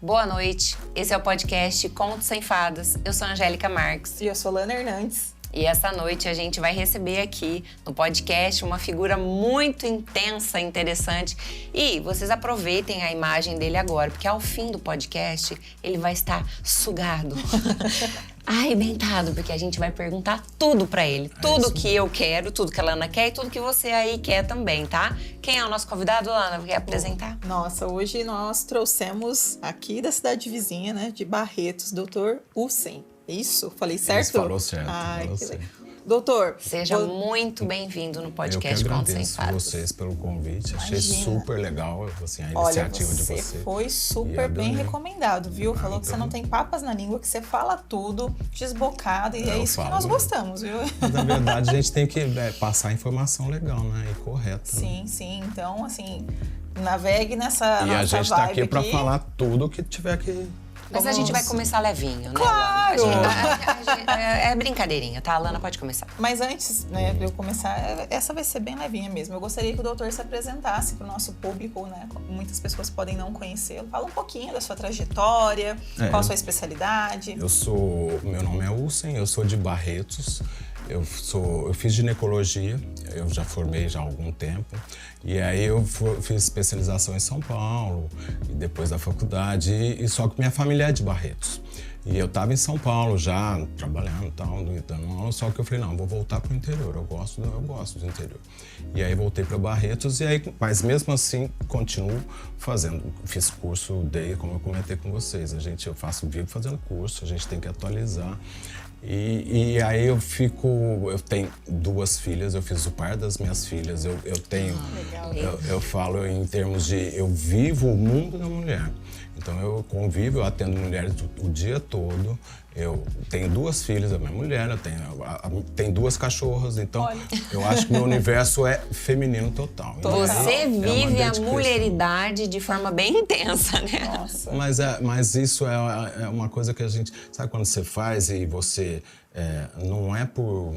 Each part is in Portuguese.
Boa noite, esse é o podcast Contos Sem Fadas. Eu sou a Angélica Marques. E eu sou Lana Hernandes. E essa noite a gente vai receber aqui no podcast uma figura muito intensa, interessante. E vocês aproveitem a imagem dele agora, porque ao fim do podcast ele vai estar sugado, arrebentado, porque a gente vai perguntar tudo pra ele. Tudo que eu quero, tudo que a Lana quer e tudo que você aí quer também, tá? Quem é o nosso convidado, Lana? Quer apresentar? Nossa, hoje nós trouxemos aqui da cidade vizinha, né, de Barretos, Dr. Hussein. Isso? Falei certo? Isso, falou certo. Ai, falou que certo. legal. Doutor, Seja muito bem-vindo no podcast Eu que Contos Sem agradeço Fadas. vocês pelo convite. Imagina. Achei super legal assim, a olha, iniciativa de você vocês. foi super bem recomendado, viu? Falou que você não tem papas na língua, que você fala tudo desbocado, e é isso que nós gostamos, viu? Mas, na verdade, a gente tem que passar informação legal, né? E correta. Sim, sim. Então, assim, navegue nessa E nossa a gente tá aqui para falar tudo o que tiver que... Mas a gente vai começar levinho, né? Claro! É brincadeirinha, tá? A Lana pode começar. Mas antes, né, de eu começar, essa vai ser bem levinha mesmo. Eu gostaria que o doutor se apresentasse para o nosso público, né? Muitas pessoas podem não conhecê-lo. Fala um pouquinho da sua trajetória, qual a sua especialidade. Meu nome é Hussein, eu sou de Barretos. Eu fiz ginecologia, eu já formei já há algum tempo. E aí eu fiz especialização em São Paulo, e depois da faculdade, e só que minha família é de Barretos. E eu estava em São Paulo já, trabalhando e tal, dando aula, só que eu falei, não, vou voltar para o interior, eu gosto do interior. E aí voltei para Barretos, mas mesmo assim continuo fazendo, fiz curso como eu comentei com vocês, eu vivo fazendo curso, a gente tem que atualizar. E aí eu tenho 2 filhas, eu fiz o par das minhas filhas, eu tenho, eu falo em termos de, eu vivo o mundo da mulher. Então eu convivo, eu atendo mulheres o dia todo, eu tenho 2 filhas, a minha mulher, eu tenho 2 cachorras, então eu acho que meu universo é feminino total. Você vive a mulheridade de forma bem intensa, né? Nossa. Mas isso é uma coisa que a gente... Sabe quando você faz e você... não é por...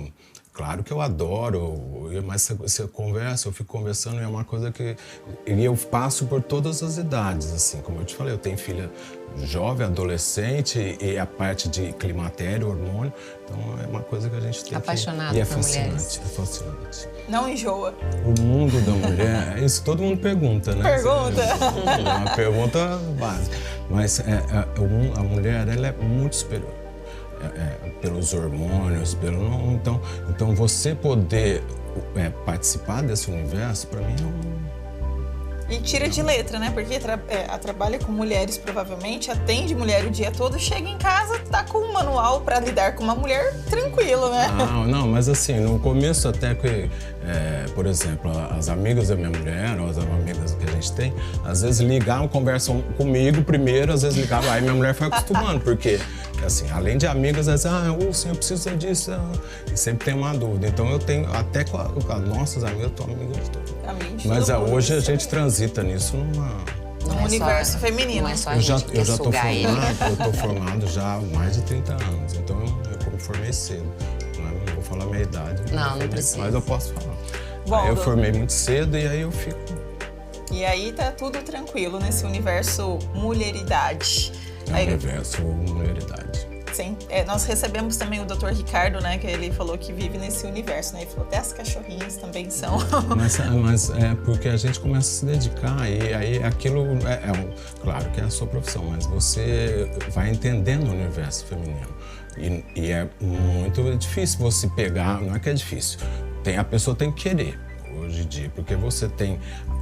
Claro que eu adoro, mas você conversa, eu fico conversando, e é uma coisa que... E eu passo por todas as idades, assim, como eu te falei, eu tenho filha jovem, adolescente, e a parte de climatério, hormônio, então é uma coisa que a gente tem apaixonado que... E é por fascinante, mulheres. é fascinante. Não enjoa. O mundo da mulher, isso todo mundo pergunta, né? Pergunta! É uma pergunta básica, mas a mulher, ela é muito superior. Pelos hormônios, então você poder participar desse universo, para mim E tira de letra, né? Porque trabalha com mulheres, provavelmente, atende mulher o dia todo, chega em casa, tá com um manual para lidar com uma mulher tranquilo, né? Não, mas assim, no começo até que, por exemplo, as amigas da minha mulher, ou as amigas que a gente tem, às vezes ligavam, conversam comigo primeiro, às vezes ligavam, aí minha mulher foi acostumando, porque, assim, além de amigas, às vezes, eu preciso disso, e sempre tem uma dúvida. Então eu tenho, até com as nossas amigas, eu tô amiga de todas. Mas hoje a gente transita nisso num universo feminino. Não é só a eu gente já tô sugar ele. eu tô formado já há mais de 30 anos, então eu me formei cedo. Não vou falar a minha idade. Não precisa. Mas eu posso falar. Bom, aí eu formei muito cedo e aí eu fico... E aí tá tudo tranquilo nesse universo mulheridade. Universo mulheridade. Sim. Nós recebemos também o Dr. Ricardo, né? Que ele falou que vive nesse universo, né? Ele falou até as cachorrinhas também são. Mas é porque a gente começa a se dedicar e aí aquilo claro que é a sua profissão, mas você vai entendendo o universo feminino. E é muito difícil você pegar, não é que é difícil, a pessoa tem que querer hoje em dia, porque você tem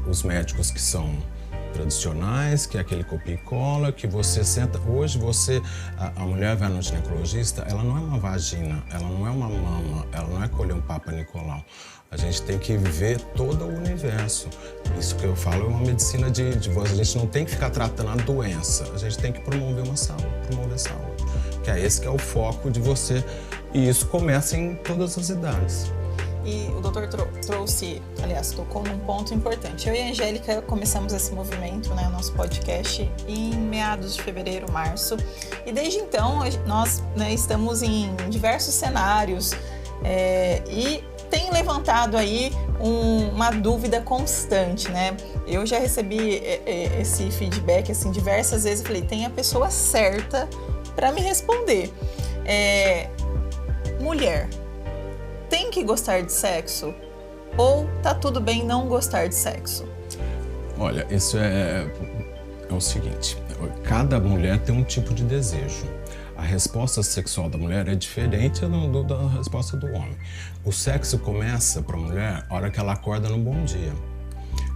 os médicos que são tradicionais, que é aquele copia e cola, que você senta... Hoje a mulher vai no ginecologista, ela não é uma vagina, ela não é uma mama, ela não é colher um Papa Nicolau. A gente tem que viver todo o universo. Isso que eu falo é uma medicina de voz. A gente não tem que ficar tratando a doença, a gente tem que promover saúde. Que é esse que é o foco de você. E isso começa em todas as idades. E o doutor tocou num ponto importante. Eu e a Angélica começamos esse movimento, né, nosso podcast, em meados de fevereiro, março. E desde então, nós, né, estamos em diversos cenários E tem levantado aí uma dúvida constante, né? Eu já recebi esse feedback assim diversas vezes. Eu falei, tem a pessoa certa para me responder. Mulher, tem que gostar de sexo? Ou tá tudo bem não gostar de sexo? Olha, isso é o seguinte, cada mulher tem um tipo de desejo. A resposta sexual da mulher é diferente da resposta do homem. O sexo começa para a mulher na hora que ela acorda no bom dia.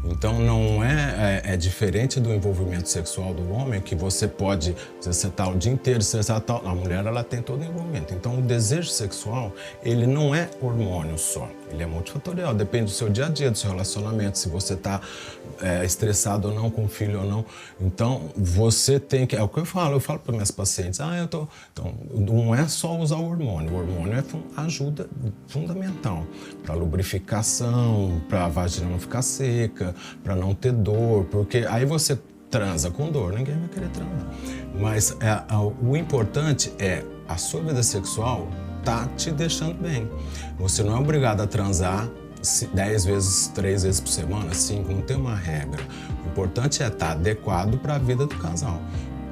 Então não é diferente do envolvimento sexual do homem, que você pode, você tá o dia inteiro, a mulher ela tem todo o envolvimento. Então o desejo sexual, ele não é hormônio só, ele é multifatorial, depende do seu dia a dia, do seu relacionamento, se você está estressado ou não, com o filho ou não. Então você tem que, é o que eu falo para minhas pacientes, então não é só usar o hormônio é ajuda fundamental para lubrificação, para a vagina não ficar seca, para não ter dor, porque aí você transa com dor, ninguém vai querer transar. Mas o importante é a sua vida sexual tá te deixando bem. Você não é obrigado a transar 10 vezes, 3 vezes por semana, 5, não tem uma regra. O importante é estar adequado para a vida do casal,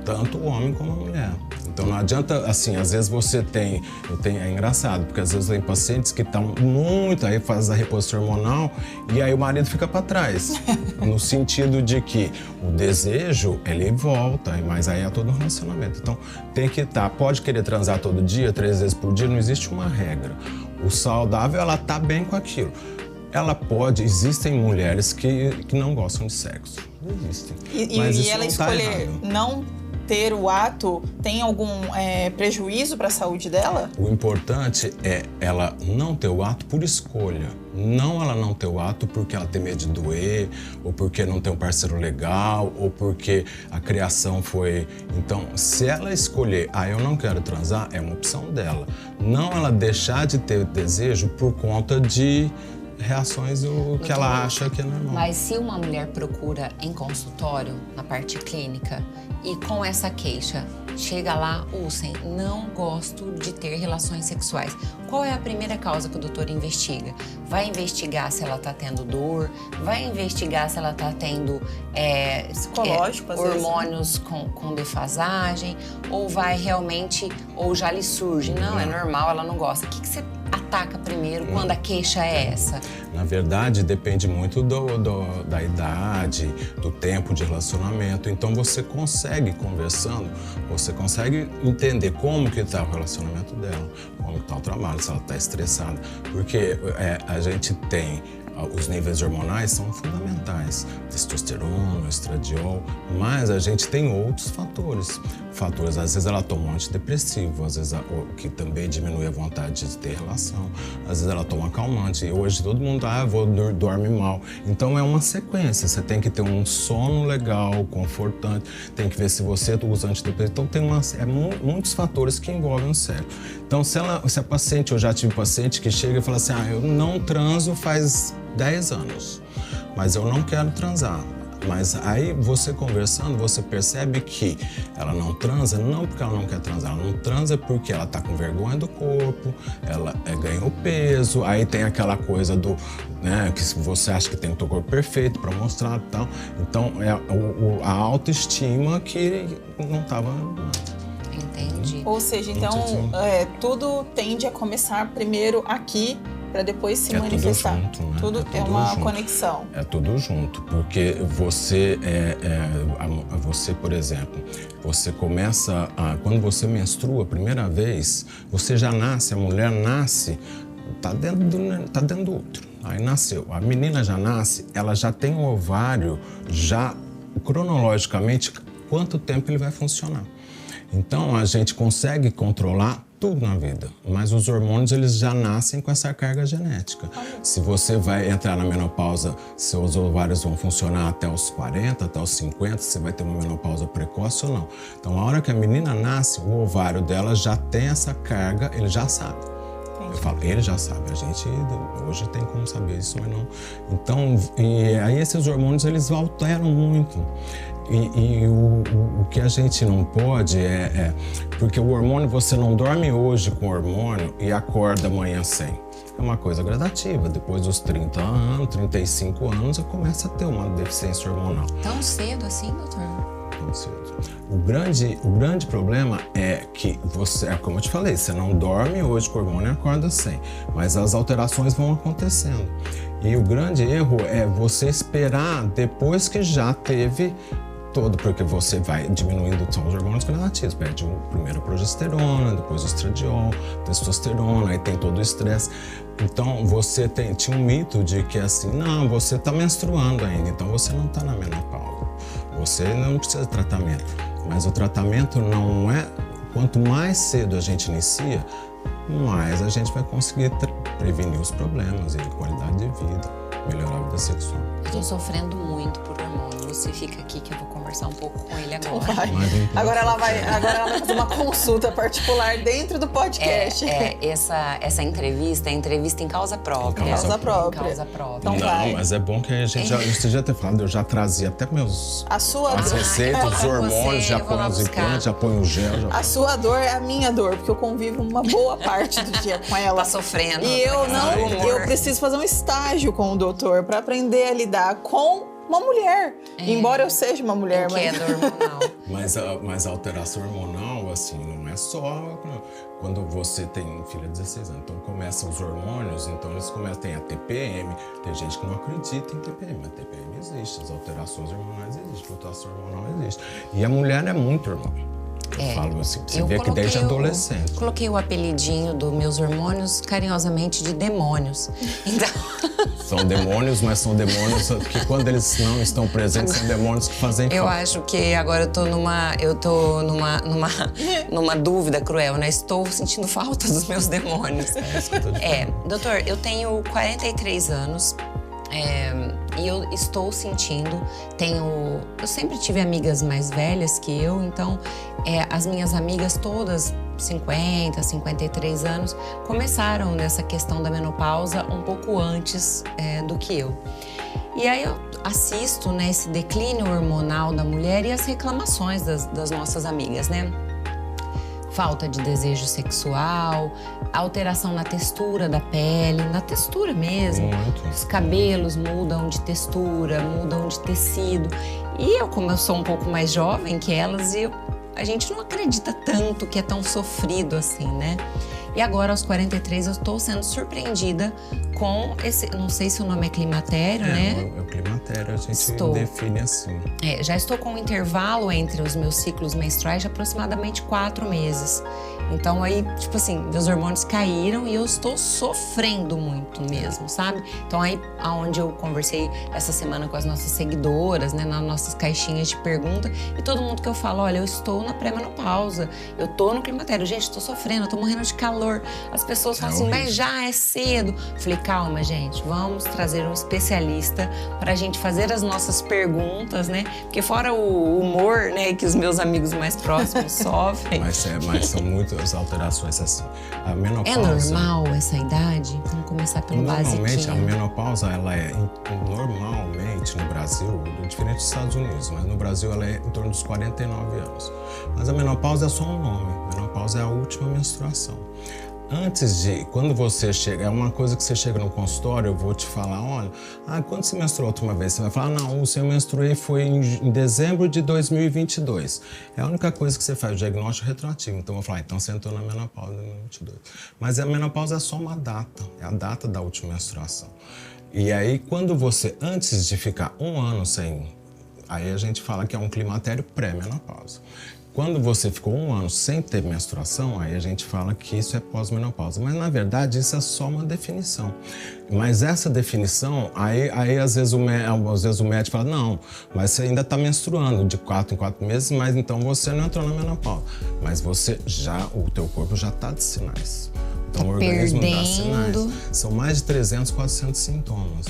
tanto o homem como a mulher. Então não adianta, assim, às vezes é engraçado, porque às vezes tem pacientes que estão muito, aí faz a reposição hormonal e aí o marido fica para trás, no sentido de que o desejo, ele volta, mas aí é todo um relacionamento. Então tem que pode querer transar todo dia, 3 vezes por dia, não existe uma regra. O saudável, ela tá bem com aquilo. Existem mulheres que não gostam de sexo, existem. Mas e ela escolher não ter o ato, tem algum prejuízo para a saúde dela? O importante é ela não ter o ato por escolha. Não ela não ter o ato porque ela tem medo de doer, ou porque não tem um parceiro legal, ou porque a criação foi... Então, se ela escolher, eu não quero transar, é uma opção dela. Não ela deixar de ter desejo por conta de reações que ela acha que é normal. Mas se uma mulher procura em consultório, na parte clínica, e com essa queixa, chega lá, não gosto de ter relações sexuais. Qual é a primeira causa que o doutor investiga? Vai investigar se ela está tendo dor, vai investigar se ela está tendo psicológico, hormônios com defasagem, ou vai realmente, ou já lhe surge, não, é normal, ela não gosta. O que você ataca primeiro quando a queixa é essa? Na verdade, depende muito da idade, do tempo de relacionamento. Então você consegue, conversando, você consegue entender como que está o relacionamento dela, como que está o trabalho, se ela está estressada. Porque a gente tem... Os níveis hormonais são fundamentais, testosterona, estradiol, mas a gente tem outros fatores. Às vezes ela toma um antidepressivo, às vezes que também diminui a vontade de ter relação, às vezes ela toma calmante. E hoje todo mundo, dorme mal. Então é uma sequência, você tem que ter um sono legal, confortante, tem que ver se você usa antidepressivo. Então tem muitos fatores que envolvem o cérebro. Então se a paciente, eu já tive paciente que chega e fala assim, eu não transo faz 10 anos, mas eu não quero transar. Mas aí você conversando, você percebe que ela não transa, não porque ela não quer transar, ela não transa porque ela tá com vergonha do corpo, ela ganhou peso, aí tem aquela coisa que você acha que tem o teu corpo perfeito para mostrar e tal. Então a autoestima que não tava... Entendi. Ou seja, então tudo tende a começar primeiro aqui, para depois se manifestar. Tudo junto, né? Tudo é uma conexão. É tudo junto, porque você, por exemplo, você começa quando você menstrua a primeira vez, você já nasce, a mulher nasce, tá dentro do útero. Aí nasceu. A menina já nasce, ela já tem o ovário, já cronologicamente, quanto tempo ele vai funcionar. Então a gente consegue controlar tudo na vida, mas os hormônios eles já nascem com essa carga genética. Se você vai entrar na menopausa, seus ovários vão funcionar até os 40, até os 50, você vai ter uma menopausa precoce ou não. Então a hora que a menina nasce, o ovário dela já tem essa carga, ele já sabe. Eu falo, ele já sabe, a gente hoje tem como saber isso, mas não. Então, e aí esses hormônios eles alteram muito. E o que a gente não pode porque o hormônio, você não dorme hoje com hormônio e acorda amanhã sem. É uma coisa gradativa. Depois dos 30 anos, 35 anos, você começa a ter uma deficiência hormonal. Tão cedo assim, doutor? Tão cedo. O grande problema é que você, como eu te falei, você não dorme hoje com hormônio e acorda sem. Mas as alterações vão acontecendo. E o grande erro é você esperar depois que já teve porque você vai diminuindo os hormônios gradativos. Perde primeiro a progesterona, depois o estradiol, testosterona, aí tem todo o estresse. Então, você tinha um mito de que assim, não, você está menstruando ainda, então você não está na menopausa. Você não precisa de tratamento. Mas o tratamento não é... Quanto mais cedo a gente inicia, mais a gente vai conseguir prevenir os problemas e qualidade de vida, melhorar a vida sexual. Eu tô sofrendo muito por hormônio. Você fica aqui que eu vou conversar um pouco com ele agora. Agora ela vai fazer uma consulta particular dentro do podcast. Essa entrevista é entrevista em causa própria. Em causa própria. Então não, mas é bom que a gente você já ter falado, eu já trazia até as receitas, os hormônios, já põe os implantes, já põe o gel. A sua dor é a minha dor, porque eu convivo uma boa parte do dia com ela. Tá sofrendo. E eu preciso fazer um estágio com o doutor para aprender a lidar com uma mulher, embora eu seja uma mulher. Queda hormonal. Mas a alteração hormonal, assim, não é só quando você tem filha de 16 anos. Então começam os hormônios, então eles começam, tem a TPM, tem gente que não acredita em TPM, mas TPM existe, as alterações hormonais existem, flutuação hormonal existe. E a mulher é muito hormonal. Eu falo assim, você vê que desde adolescente. Coloquei o apelidinho dos meus hormônios carinhosamente de demônios. Então... São demônios, mas são demônios que quando eles não estão presentes, são demônios que fazem falta. Eu acho que agora eu tô numa dúvida cruel, né? Estou sentindo falta dos meus demônios. É isso que eu tô dizendo. Doutor, eu tenho 43 anos. E eu estou sentindo, eu sempre tive amigas mais velhas que eu, então as minhas amigas todas, 50, 53 anos, começaram nessa questão da menopausa um pouco antes do que eu. E aí eu assisto, né, esse declínio hormonal da mulher e as reclamações das nossas amigas, né? Falta de desejo sexual, alteração na textura da pele, na textura mesmo. Muito. Os cabelos mudam de textura, mudam de tecido. E como eu sou um pouco mais jovem que elas, a gente não acredita tanto que é tão sofrido assim, né? E agora, aos 43, eu estou sendo surpreendida com esse... Não sei se o nome é climatério, né? É o climatério, a gente define assim. Já estou com um intervalo entre os meus ciclos menstruais de aproximadamente 4 meses. Então, aí, tipo assim, meus hormônios caíram e eu estou sofrendo muito mesmo, sabe? Então, aí, aonde eu conversei essa semana com as nossas seguidoras, né? Nas nossas caixinhas de pergunta, e todo mundo que eu falo, olha, eu estou na pré-menopausa, eu tô no climatério, gente, estou sofrendo, eu tô morrendo de calor. As pessoas falam assim, mas já é cedo. Falei, calma, gente, vamos trazer um especialista pra gente fazer as nossas perguntas, né? Porque fora o humor, né, que os meus amigos mais próximos sofrem. Mas são muitas alterações assim. A menopausa... É normal essa idade? Vamos começar pelo básico. Normalmente, a menopausa, ela é normalmente no Brasil, diferente dos Estados Unidos, mas no Brasil ela é em torno dos 49 anos. Mas a menopausa é só um nome. A menopausa é a última menstruação. Quando você chega, é uma coisa que você chega no consultório, eu vou te falar, olha, quando você menstruou a última vez? Você vai falar, não, o seu menstruei foi em dezembro de 2022. É a única coisa que você faz, o diagnóstico retroativo. Então eu vou falar, então você entrou na menopausa em 2022. Mas a menopausa é só uma data, é a data da última menstruação. E aí, quando você, antes de ficar um ano sem, aí a gente fala que é um climatério pré-menopausa. Quando você ficou um ano sem ter menstruação, aí a gente fala que isso é pós-menopausa. Mas, na verdade, isso é só uma definição. Mas essa definição, aí às vezes o médico fala, não, mas você ainda está menstruando de 4 em 4 meses, mas então você não entrou na menopausa. Mas o teu corpo já está de sinais. Então o organismo dá sinais. São mais de 300, 400 sintomas.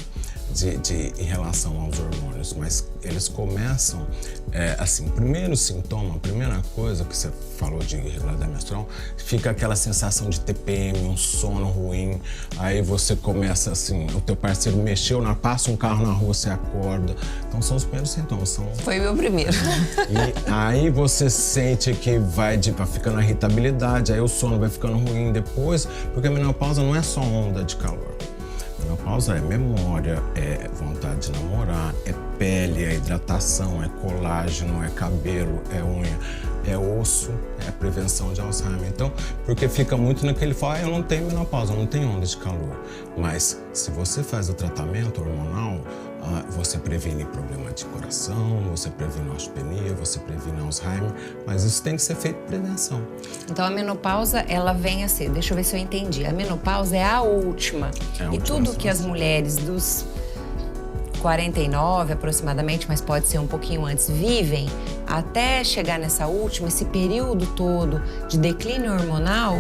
em relação aos hormônios, mas eles começam, assim, primeiro sintoma, a primeira coisa que você falou de irregularidade menstrual, fica aquela sensação de TPM, um sono ruim, aí você começa assim, o teu parceiro mexeu, passa um carro na rua, você acorda, então são os primeiros sintomas. Foi meu primeiro. E aí você sente que vai ficando a irritabilidade, aí o sono vai ficando ruim depois, porque a menopausa não é só onda de calor. A menopausa é memória, é vontade de namorar, é pele, é hidratação, é colágeno, é cabelo, é unha, é osso, é prevenção de Alzheimer. Então, porque fica muito naquele fala, eu não tenho menopausa, eu não tenho onda de calor. Mas se você faz o tratamento hormonal, você previne problema de coração, você previne osteopenia, você previne Alzheimer, mas isso tem que ser feito prevenção. Então a menopausa, ela vem a ser, deixa eu ver se eu entendi, a menopausa é a última. E tudo que as mulheres dos 49 aproximadamente, mas pode ser um pouquinho antes, vivem até chegar nessa última, esse período todo de declínio hormonal,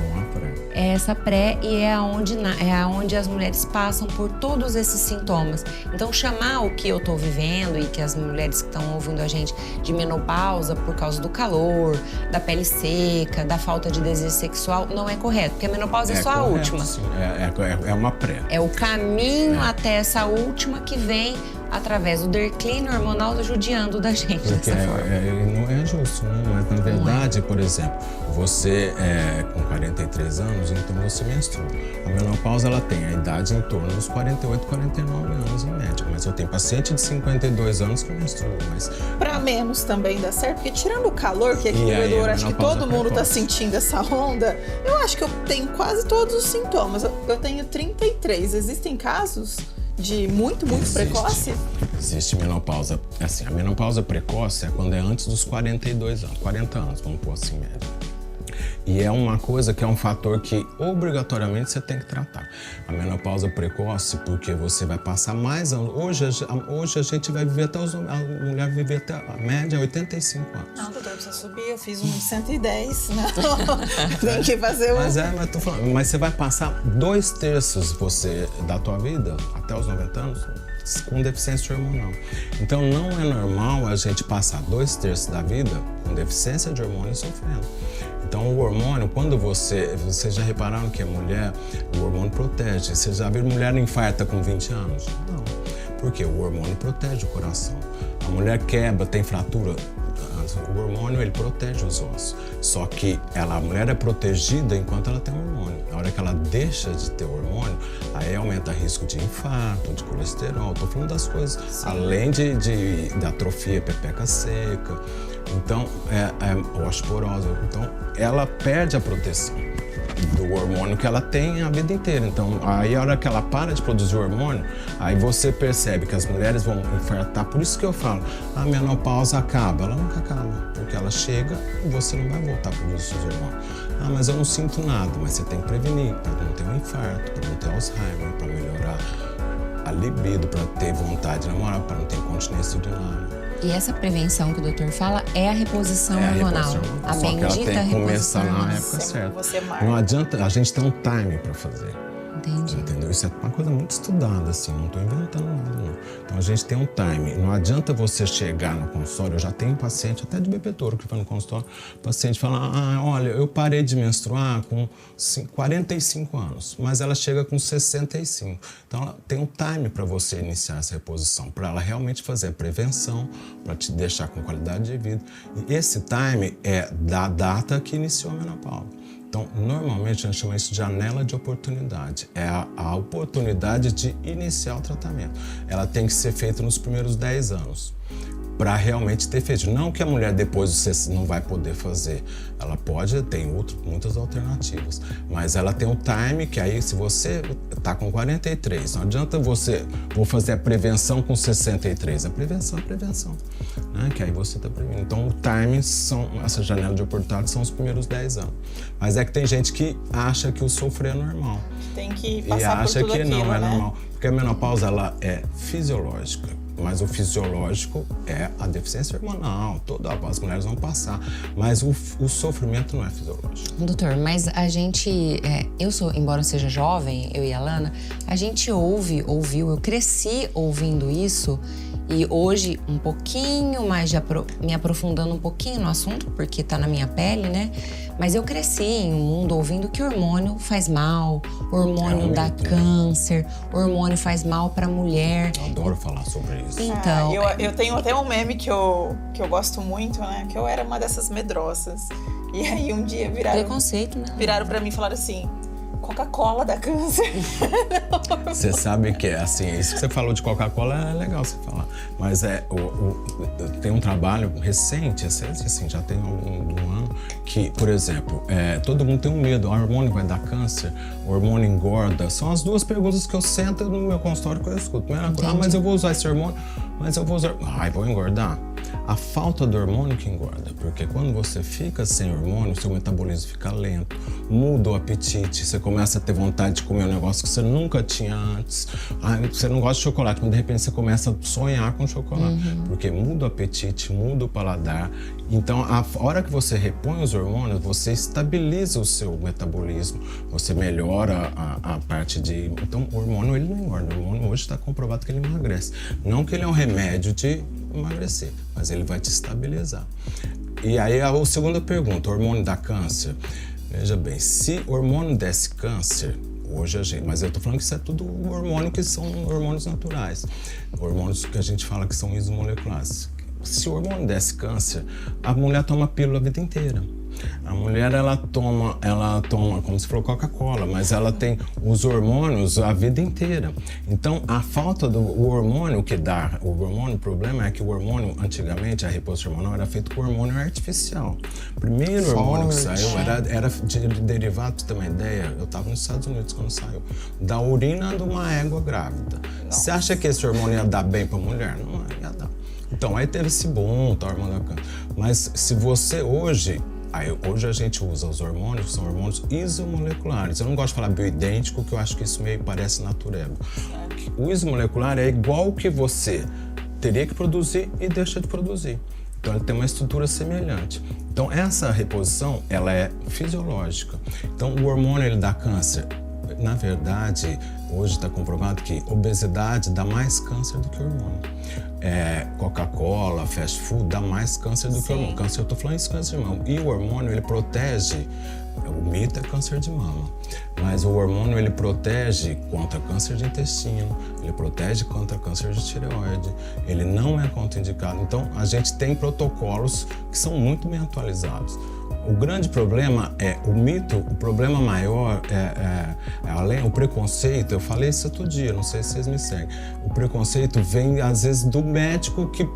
é essa pré e é aonde as mulheres passam por todos esses sintomas. Então chamar o que eu tô vivendo e que as mulheres que estão ouvindo a gente de menopausa por causa do calor, da pele seca, da falta de desejo sexual, não é correto, porque a menopausa é só correto, a última. Sim. É uma pré. É o caminho até essa última que vem através do declínio hormonal judiando da gente porque dessa forma. Não é justo, né? Mas na verdade, por exemplo, você com 43 anos, então você menstrua. A menopausa, ela tem a idade em torno dos 48, 49 anos em média. Mas eu tenho paciente de 52 anos que menstrua, mas... Pra menos também dá certo, porque tirando o calor, que aqui no Equador, acho que todo mundo tá sentindo essa onda, eu acho que eu tenho quase todos os sintomas. Eu tenho 33. Existem casos de muito precoce? Existe menopausa. Assim, a menopausa precoce é quando é antes dos 42 anos, 40 anos, vamos pôr assim, média. E é uma coisa que é um fator que obrigatoriamente você tem que tratar. A menopausa precoce, porque você vai passar mais anos. Hoje a gente vai viver até a mulher vive até a média 85 anos. Não, doutor, precisa subir. Eu fiz 110, né? Tem que fazer Mas tô falando, mas você vai passar 2/3 da tua vida, até os 90 anos, com deficiência hormonal. Então não é normal a gente passar 2/3 da vida com deficiência de hormônio sofrendo. Então o hormônio, quando vocês já repararam que a mulher, o hormônio protege. Vocês já viram mulher infarta com 20 anos? Não. Porque o hormônio protege o coração. A mulher quebra, tem fratura. O hormônio, ele protege os ossos. Só que a mulher é protegida enquanto ela tem o hormônio. Na hora que ela deixa de ter o hormônio, aí aumenta o risco de infarto, de colesterol. Estou falando das coisas, sim, além de atrofia pepeca seca. Então, osteoporose. Então, ela perde a proteção do hormônio que ela tem a vida inteira. Então, aí a hora que ela para de produzir o hormônio, aí você percebe que as mulheres vão infartar. Por isso que eu falo, a menopausa acaba. Ela nunca acaba, porque ela chega e você não vai voltar a produzir os hormônios. Ah, mas eu não sinto nada. Mas você tem que prevenir, para não ter um infarto, para não ter Alzheimer, para melhorar a libido, para ter vontade de namorar, para não ter incontinência urinária. E essa prevenção que o doutor fala é a reposição hormonal. A Só que ela tem que começar na época certa. Não adianta, a gente tem um time para fazer. Entendi. Entendeu? Isso é uma coisa muito estudada, assim, não estou inventando nada, não. Então a gente tem um time. Não adianta você chegar no consultório, eu já tenho paciente, até de bebedouro, que vai no consultório, o paciente fala, olha, eu parei de menstruar com 45 anos, mas ela chega com 65. Então ela tem um time para você iniciar essa reposição, para ela realmente fazer a prevenção, para te deixar com qualidade de vida. E esse time é da data que iniciou a menopausa. Então, normalmente, a gente chama isso de janela de oportunidade. É a oportunidade de iniciar o tratamento. Ela tem que ser feita nos primeiros 10 anos, para realmente ter feito. Não que a mulher depois você não vai poder fazer. Ela pode, tem muitas alternativas. Mas ela tem um time que aí, se você está com 43, não adianta vou fazer a prevenção com 63. A prevenção é prevenção, né? Que aí você está prevenindo. Então, o time, essa janela de oportunidade são os primeiros 10 anos. Mas é que tem gente que acha que o sofrer é normal. Tem que passar por tudo aquilo, e acha que não é né? normal. Porque a menopausa, ela é fisiológica. mas o fisiológico é a deficiência hormonal, as mulheres vão passar, mas o sofrimento não é fisiológico. Doutor, mas a gente, embora eu seja jovem, eu e a Lana, a gente ouviu, eu cresci ouvindo isso. E hoje, um pouquinho mais, me aprofundando um pouquinho no assunto, porque tá na minha pele, né? Mas eu cresci em um mundo ouvindo que hormônio faz mal, hormônio dá câncer, hormônio faz mal pra mulher. Eu adoro falar sobre isso. Então... eu tenho até um meme que eu gosto muito, né? Que eu era uma dessas medrosas. E aí um dia preconceito, né? Viraram pra mim e falaram assim... Coca-Cola dá câncer. Você sabe que é assim, isso que você falou de Coca-Cola é legal você falar. Mas tem um trabalho recente, assim, já tem um ano, que, por exemplo, todo mundo tem um medo, o hormônio vai dar câncer, o hormônio engorda. São as duas perguntas que eu sento no meu consultório que eu escuto. Mas eu vou usar esse hormônio, vou engordar. A falta do hormônio que engorda, porque quando você fica sem hormônio, seu metabolismo fica lento, muda o apetite, você começa a ter vontade de comer um negócio que você nunca tinha antes. Você não gosta de chocolate, mas de repente você começa a sonhar com chocolate, porque muda o apetite, muda o paladar. Então, a hora que você repõe os hormônios, você estabiliza o seu metabolismo, você melhora a parte de... Então, o hormônio, ele não engorda. O hormônio hoje está comprovado que ele emagrece. Não que ele é um remédio de emagrecer, mas ele vai te estabilizar. E aí, a segunda pergunta, o hormônio dá câncer? Veja bem, se o hormônio desse câncer, hoje mas eu tô falando que isso é tudo hormônio que são hormônios naturais, hormônios que a gente fala que são isomoleculares. Se o hormônio desse câncer, a mulher toma pílula a vida inteira. A mulher, ela toma, como se falou, Coca-Cola, mas ela tem os hormônios a vida inteira. Então, a falta do hormônio que dá, o problema é que o hormônio, antigamente, a reposição hormonal era feita com hormônio artificial. O primeiro hormônio que saiu era de derivado, pra você ter uma ideia, eu estava nos Estados Unidos quando saiu, da urina de uma égua grávida. Você acha que esse hormônio ia dar bem pra mulher? Não ia dar. Então, aí teve esse boom, tá, hormônio da câncer. Mas se você hoje a gente usa os hormônios, que são hormônios isomoleculares. Eu não gosto de falar bioidêntico, que eu acho que isso meio parece natureba. O isomolecular é igual que você teria que produzir e deixa de produzir. Então, ele tem uma estrutura semelhante. Então, essa reposição, ela é fisiológica. Então, o hormônio, ele dá câncer. Na verdade, hoje está comprovado que obesidade dá mais câncer do que hormônio. Coca-Cola, fast food, dá mais câncer do que hormônio. Câncer, eu tô falando isso, câncer de mama. E o hormônio, ele protege, o mito é câncer de mama, mas o hormônio, ele protege contra câncer de intestino, ele protege contra câncer de tireoide, ele não é contraindicado. Então, a gente tem protocolos que são muito bem atualizados. O grande problema é o mito, o problema maior além o preconceito. Eu falei isso outro dia, não sei se vocês me seguem. O preconceito vem às vezes do médico que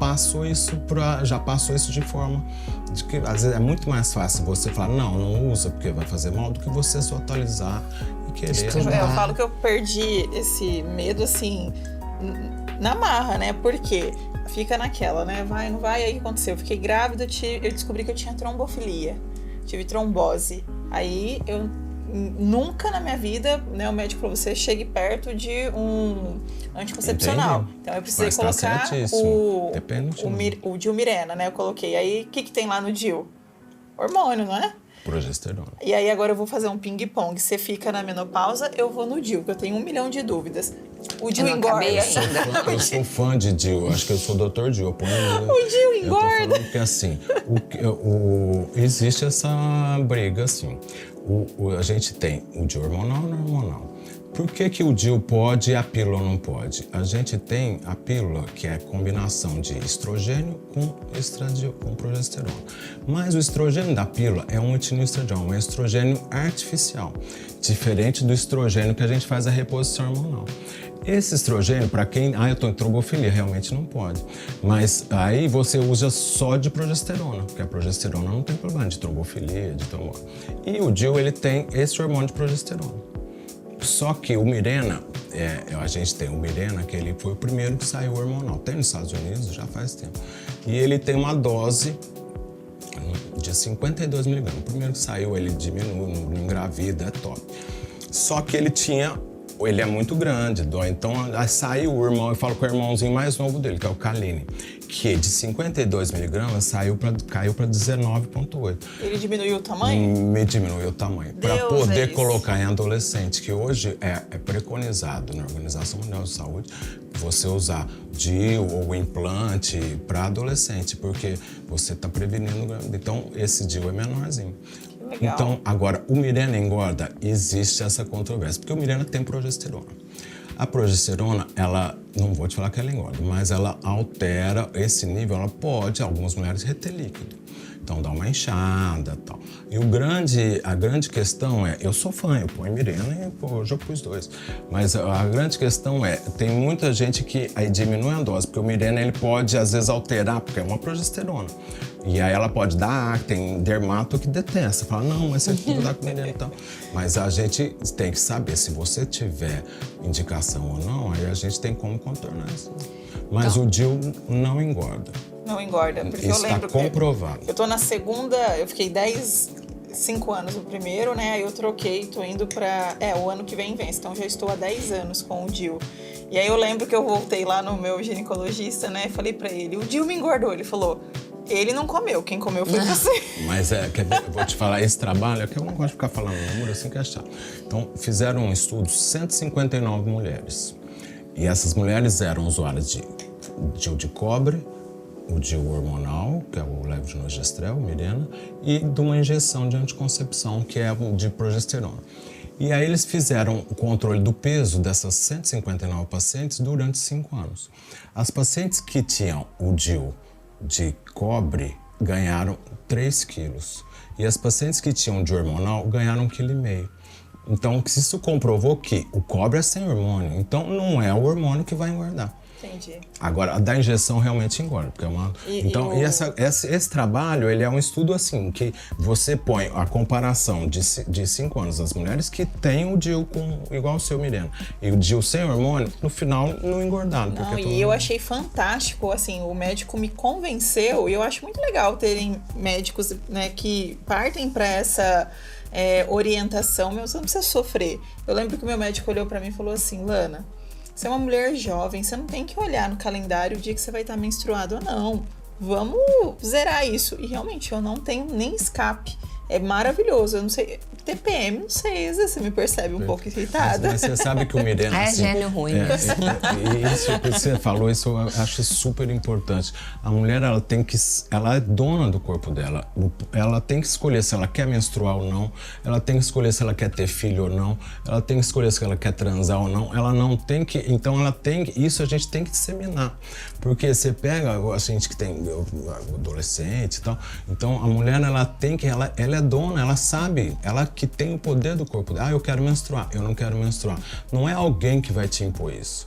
já passou isso de forma de que às vezes é muito mais fácil você falar não usa porque vai fazer mal, do que você se atualizar e querer. Eu falo que eu perdi esse medo assim na marra, né? Porque fica naquela, né? Vai, não vai, aí o que aconteceu? Eu fiquei grávida, eu descobri que eu tinha trombofilia. Tive trombose. Aí eu nunca na minha vida, né, o médico falou, você chegue perto de um anticoncepcional. Entendi. Então eu precisei colocar o Dilmirena, né? Eu coloquei. Aí o que tem lá no Dil? Hormônio, não é? Progesterona. E aí agora eu vou fazer um ping-pong. Você fica na menopausa, eu vou no Dil, que eu tenho 1 milhão de dúvidas. O Dil engorda. Eu sou fã de Dil, acho que eu sou Dr. Dil. O Dil engorda. Eu tô falando porque assim, existe essa briga assim. A gente tem o Dil hormonal e não hormonal. Por que o Dil pode e a pílula não pode? A gente tem a pílula, que é a combinação de estrogênio com progesterona. Mas o estrogênio da pílula é um etilenoestradiol, um estrogênio artificial, diferente do estrogênio que a gente faz a reposição hormonal. Esse estrogênio, para quem... eu tô em trombofilia, realmente não pode. Mas aí você usa só de progesterona, porque a progesterona não tem problema de trombofilia, de trombose. E o Dil, ele tem esse hormônio de progesterona. Só que o Mirena, a gente tem o Mirena, que ele foi o primeiro que saiu hormonal. Tem nos Estados Unidos, já faz tempo. E ele tem uma dose de 52 miligramas. O primeiro que saiu, ele diminui, não engravida, é top. Só que ele tinha ele é muito grande, dói. Então, aí saiu o irmão, eu falo com o irmãozinho mais novo dele, que é o Kaline, que de 52 miligramas caiu para 19,8. Ele diminuiu o tamanho? Me diminuiu o tamanho. Para poder colocar em adolescente, que hoje é preconizado na Organização Mundial de Saúde, você usar DIU ou implante para adolescente, porque você está prevenindo. Então, esse DIU é menorzinho. Legal. Então, agora, o Mirena engorda, existe essa controvérsia, porque o Mirena tem progesterona. A progesterona, ela, não vou te falar que ela engorda, mas ela altera esse nível, ela pode, algumas mulheres, reter líquido. Então dá uma inchada e tal. E a grande questão é, eu sou fã, eu ponho Mirena e hoje eu pus 2. Mas a grande questão é, tem muita gente que aí diminui a dose, porque o Mirena ele pode às vezes alterar, porque é uma progesterona. E aí ela pode dar, tem dermato que detesta, fala, não, mas você tem que dar com Mirena e tal. Mas a gente tem que saber, se você tiver indicação ou não, aí a gente tem como contornar isso. Mas o DIU não engorda. Não engorda, porque isso eu lembro está comprovado. Eu tô na segunda, eu fiquei 5 anos no primeiro, né? Aí eu troquei, tô indo pra... o ano que vem vence, então já estou há 10 anos com o DIU. E aí eu lembro que eu voltei lá no meu ginecologista, né? E falei pra ele, o DIU me engordou. Ele falou, ele não comeu, quem comeu foi você. Mas eu vou te falar, esse trabalho, é que eu não gosto de ficar falando número assim que é chato. Então, fizeram um estudo, 159 mulheres. E essas mulheres eram usuárias de DIU de cobre, o DIU hormonal, que é o levonorgestrel, Mirena, e de uma injeção de anticoncepção, que é o de progesterona. E aí eles fizeram o controle do peso dessas 159 pacientes durante 5 anos. As pacientes que tinham o DIU de cobre ganharam 3 quilos. E as pacientes que tinham de hormonal ganharam 1,5 kg. Então, isso comprovou que o cobre é sem hormônio. Então, não é o hormônio que vai engordar. Entendi. Agora, a da injeção realmente engorda, porque é uma... Esse trabalho, ele é um estudo assim, que você põe a comparação de 5 anos das mulheres que têm o DIU igual o seu, Mirena, e o DIU sem hormônio, no final, não engordaram. Eu achei fantástico, assim, o médico me convenceu, e eu acho muito legal terem médicos, né, que partem para essa... orientação, você não precisa sofrer. Eu lembro que o meu médico olhou pra mim e falou assim, Lana, você é uma mulher jovem, você não tem que olhar no calendário o dia que você vai estar menstruado ou não. Vamos zerar isso. E realmente, eu não tenho nem escape. É maravilhoso. Eu não sei... TPM, não sei, às vezes você me percebe um pouco irritada. Mas você sabe que o Mirena... Assim, gênio ruim. Isso que você falou, isso eu acho super importante. A mulher, ela é dona do corpo dela. Ela tem que escolher se ela quer menstruar ou não. Ela tem que escolher se ela quer ter filho ou não. Ela tem que escolher se ela quer transar ou não. Ela não tem que... Então, isso a gente tem que disseminar. Porque você pega a gente que tem adolescente e tal. Então, a mulher, ela é dona, ela sabe, ela que tem o poder do corpo dela. Eu quero menstruar, eu não quero menstruar. Não é alguém que vai te impor isso.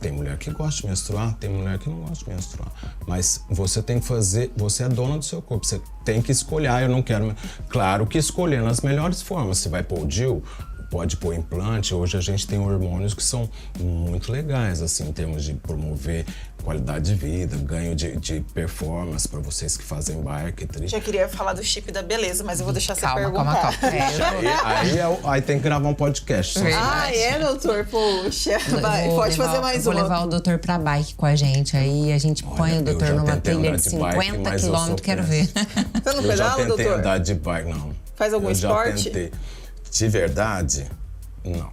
Tem mulher que gosta de menstruar, tem mulher que não gosta de menstruar. Mas você tem que fazer, você é dona do seu corpo, você tem que escolher, eu não quero... Claro que escolhendo as melhores formas. Você vai pôr o DIU, pode pôr implante. Hoje a gente tem hormônios que são muito legais, assim, em termos de promover qualidade de vida, ganho de performance para vocês que fazem bike. Já queria falar do chip da beleza, mas eu vou deixar você perguntar. Calma. Aí tem que gravar um podcast. Doutor? Poxa, pode fazer mais uma. Vou levar o doutor pra bike com a gente. Aí a gente põe o doutor numa trilha de 50 quilômetros, quero ver. Você não pedala, doutor? Eu já tentei andar de bike, não. Faz algum esporte? Já tentei. De verdade, não.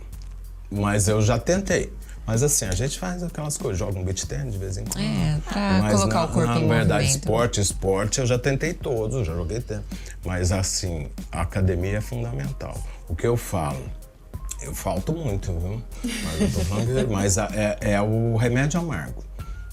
Mas eu já tentei. Mas assim, a gente faz aquelas coisas, joga um beach tennis de vez em quando. Pra colocar o corpo em movimento. Na verdade, esporte eu já tentei todos, já joguei tempo. Mas assim, a academia é fundamental. O que eu falo, eu falto muito, viu? Mas eu tô falando mas é o remédio amargo.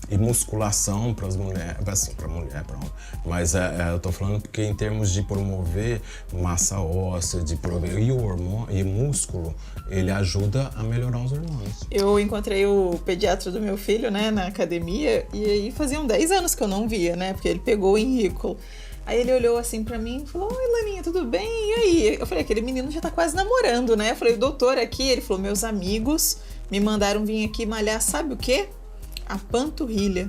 E musculação para as mulheres, assim, para mulher, para homem. Mas eu tô falando porque em termos de promover massa óssea, de promover e o hormônio e músculo, ele ajuda a melhorar os hormônios. Eu encontrei o pediatra do meu filho, né, na academia, e aí faziam 10 anos que eu não via, né, porque ele pegou o Henrico. Aí ele olhou assim pra mim e falou, oi, Laninha, tudo bem? E aí? Eu falei, aquele menino já tá quase namorando, né? Eu falei, doutor, aqui, ele falou, meus amigos me mandaram vir aqui malhar, sabe o quê? A panturrilha.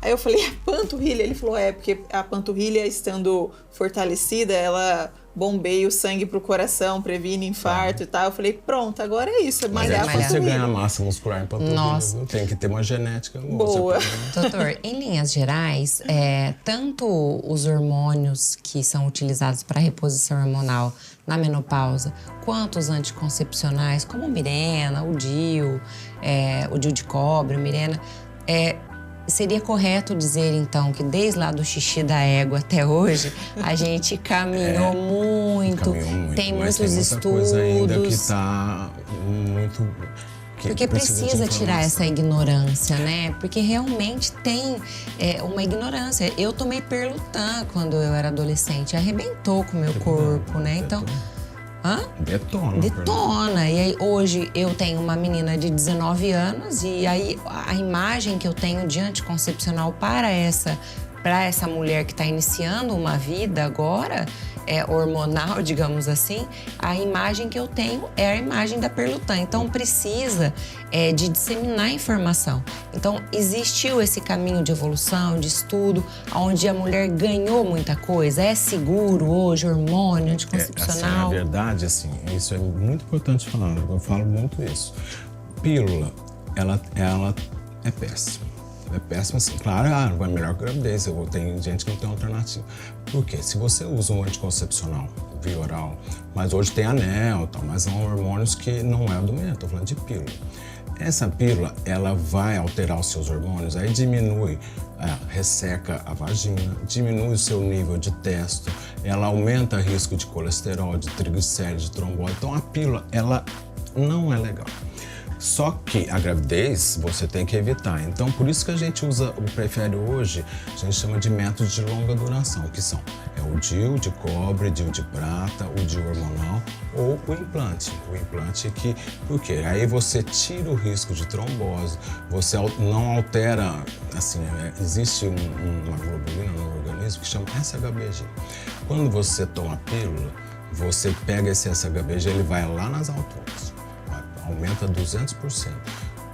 Aí eu falei, a panturrilha? Ele falou, porque a panturrilha estando fortalecida, ela bombeia o sangue pro coração, previne infarto e tal. Eu falei, pronto, agora é isso, é malhar a você ganha massa muscular em panturrilha, tem que ter uma genética boa. Doutor, em linhas gerais, tanto os hormônios que são utilizados para reposição hormonal na menopausa, quanto os anticoncepcionais, como o Mirena, o DIU de cobre, o Mirena, seria correto dizer, então, que desde lá do xixi da égua até hoje, a gente caminhou muito, tem muitos estudos. Coisa ainda que está muito... Porque precisa tirar essa ignorância, né? Porque realmente tem uma ignorância. Eu tomei Perlutan quando eu era adolescente, arrebentou com o meu corpo, né? Então... Detona. E aí hoje eu tenho uma menina de 19 anos e aí a imagem que eu tenho de anticoncepcional para essa mulher que está iniciando uma vida agora, hormonal, digamos assim, a imagem que eu tenho é a imagem da Perlutan. Então precisa de disseminar informação. Então existiu esse caminho de evolução, de estudo, onde a mulher ganhou muita coisa. É seguro hoje, hormônio, anticoncepcional? Na verdade, assim, isso é muito importante falar, eu falo muito isso. Pílula, ela é péssima. É péssimo, assim. Claro, é melhor que gravidez. Tem gente que não tem alternativa. Por quê? Se você usa um anticoncepcional via oral, mas hoje tem anel e tal, mas são hormônios que não é do mesmo, estou falando de pílula. Essa pílula, ela vai alterar os seus hormônios, aí diminui, resseca a vagina, diminui o seu nível de testo, ela aumenta o risco de colesterol, de triglicérides, de trombose. Então a pílula, ela não é legal. Só que a gravidez você tem que evitar. Então, por isso que a gente prefere hoje, a gente chama de métodos de longa duração, que são o DIU de cobre, DIU de prata, o DIU hormonal ou o implante. O implante por quê? Aí você tira o risco de trombose, você não altera, assim, existe uma globulina no organismo que chama SHBG. Quando você toma a pílula, você pega esse SHBG, ele vai lá nas alturas. Aumenta 200%.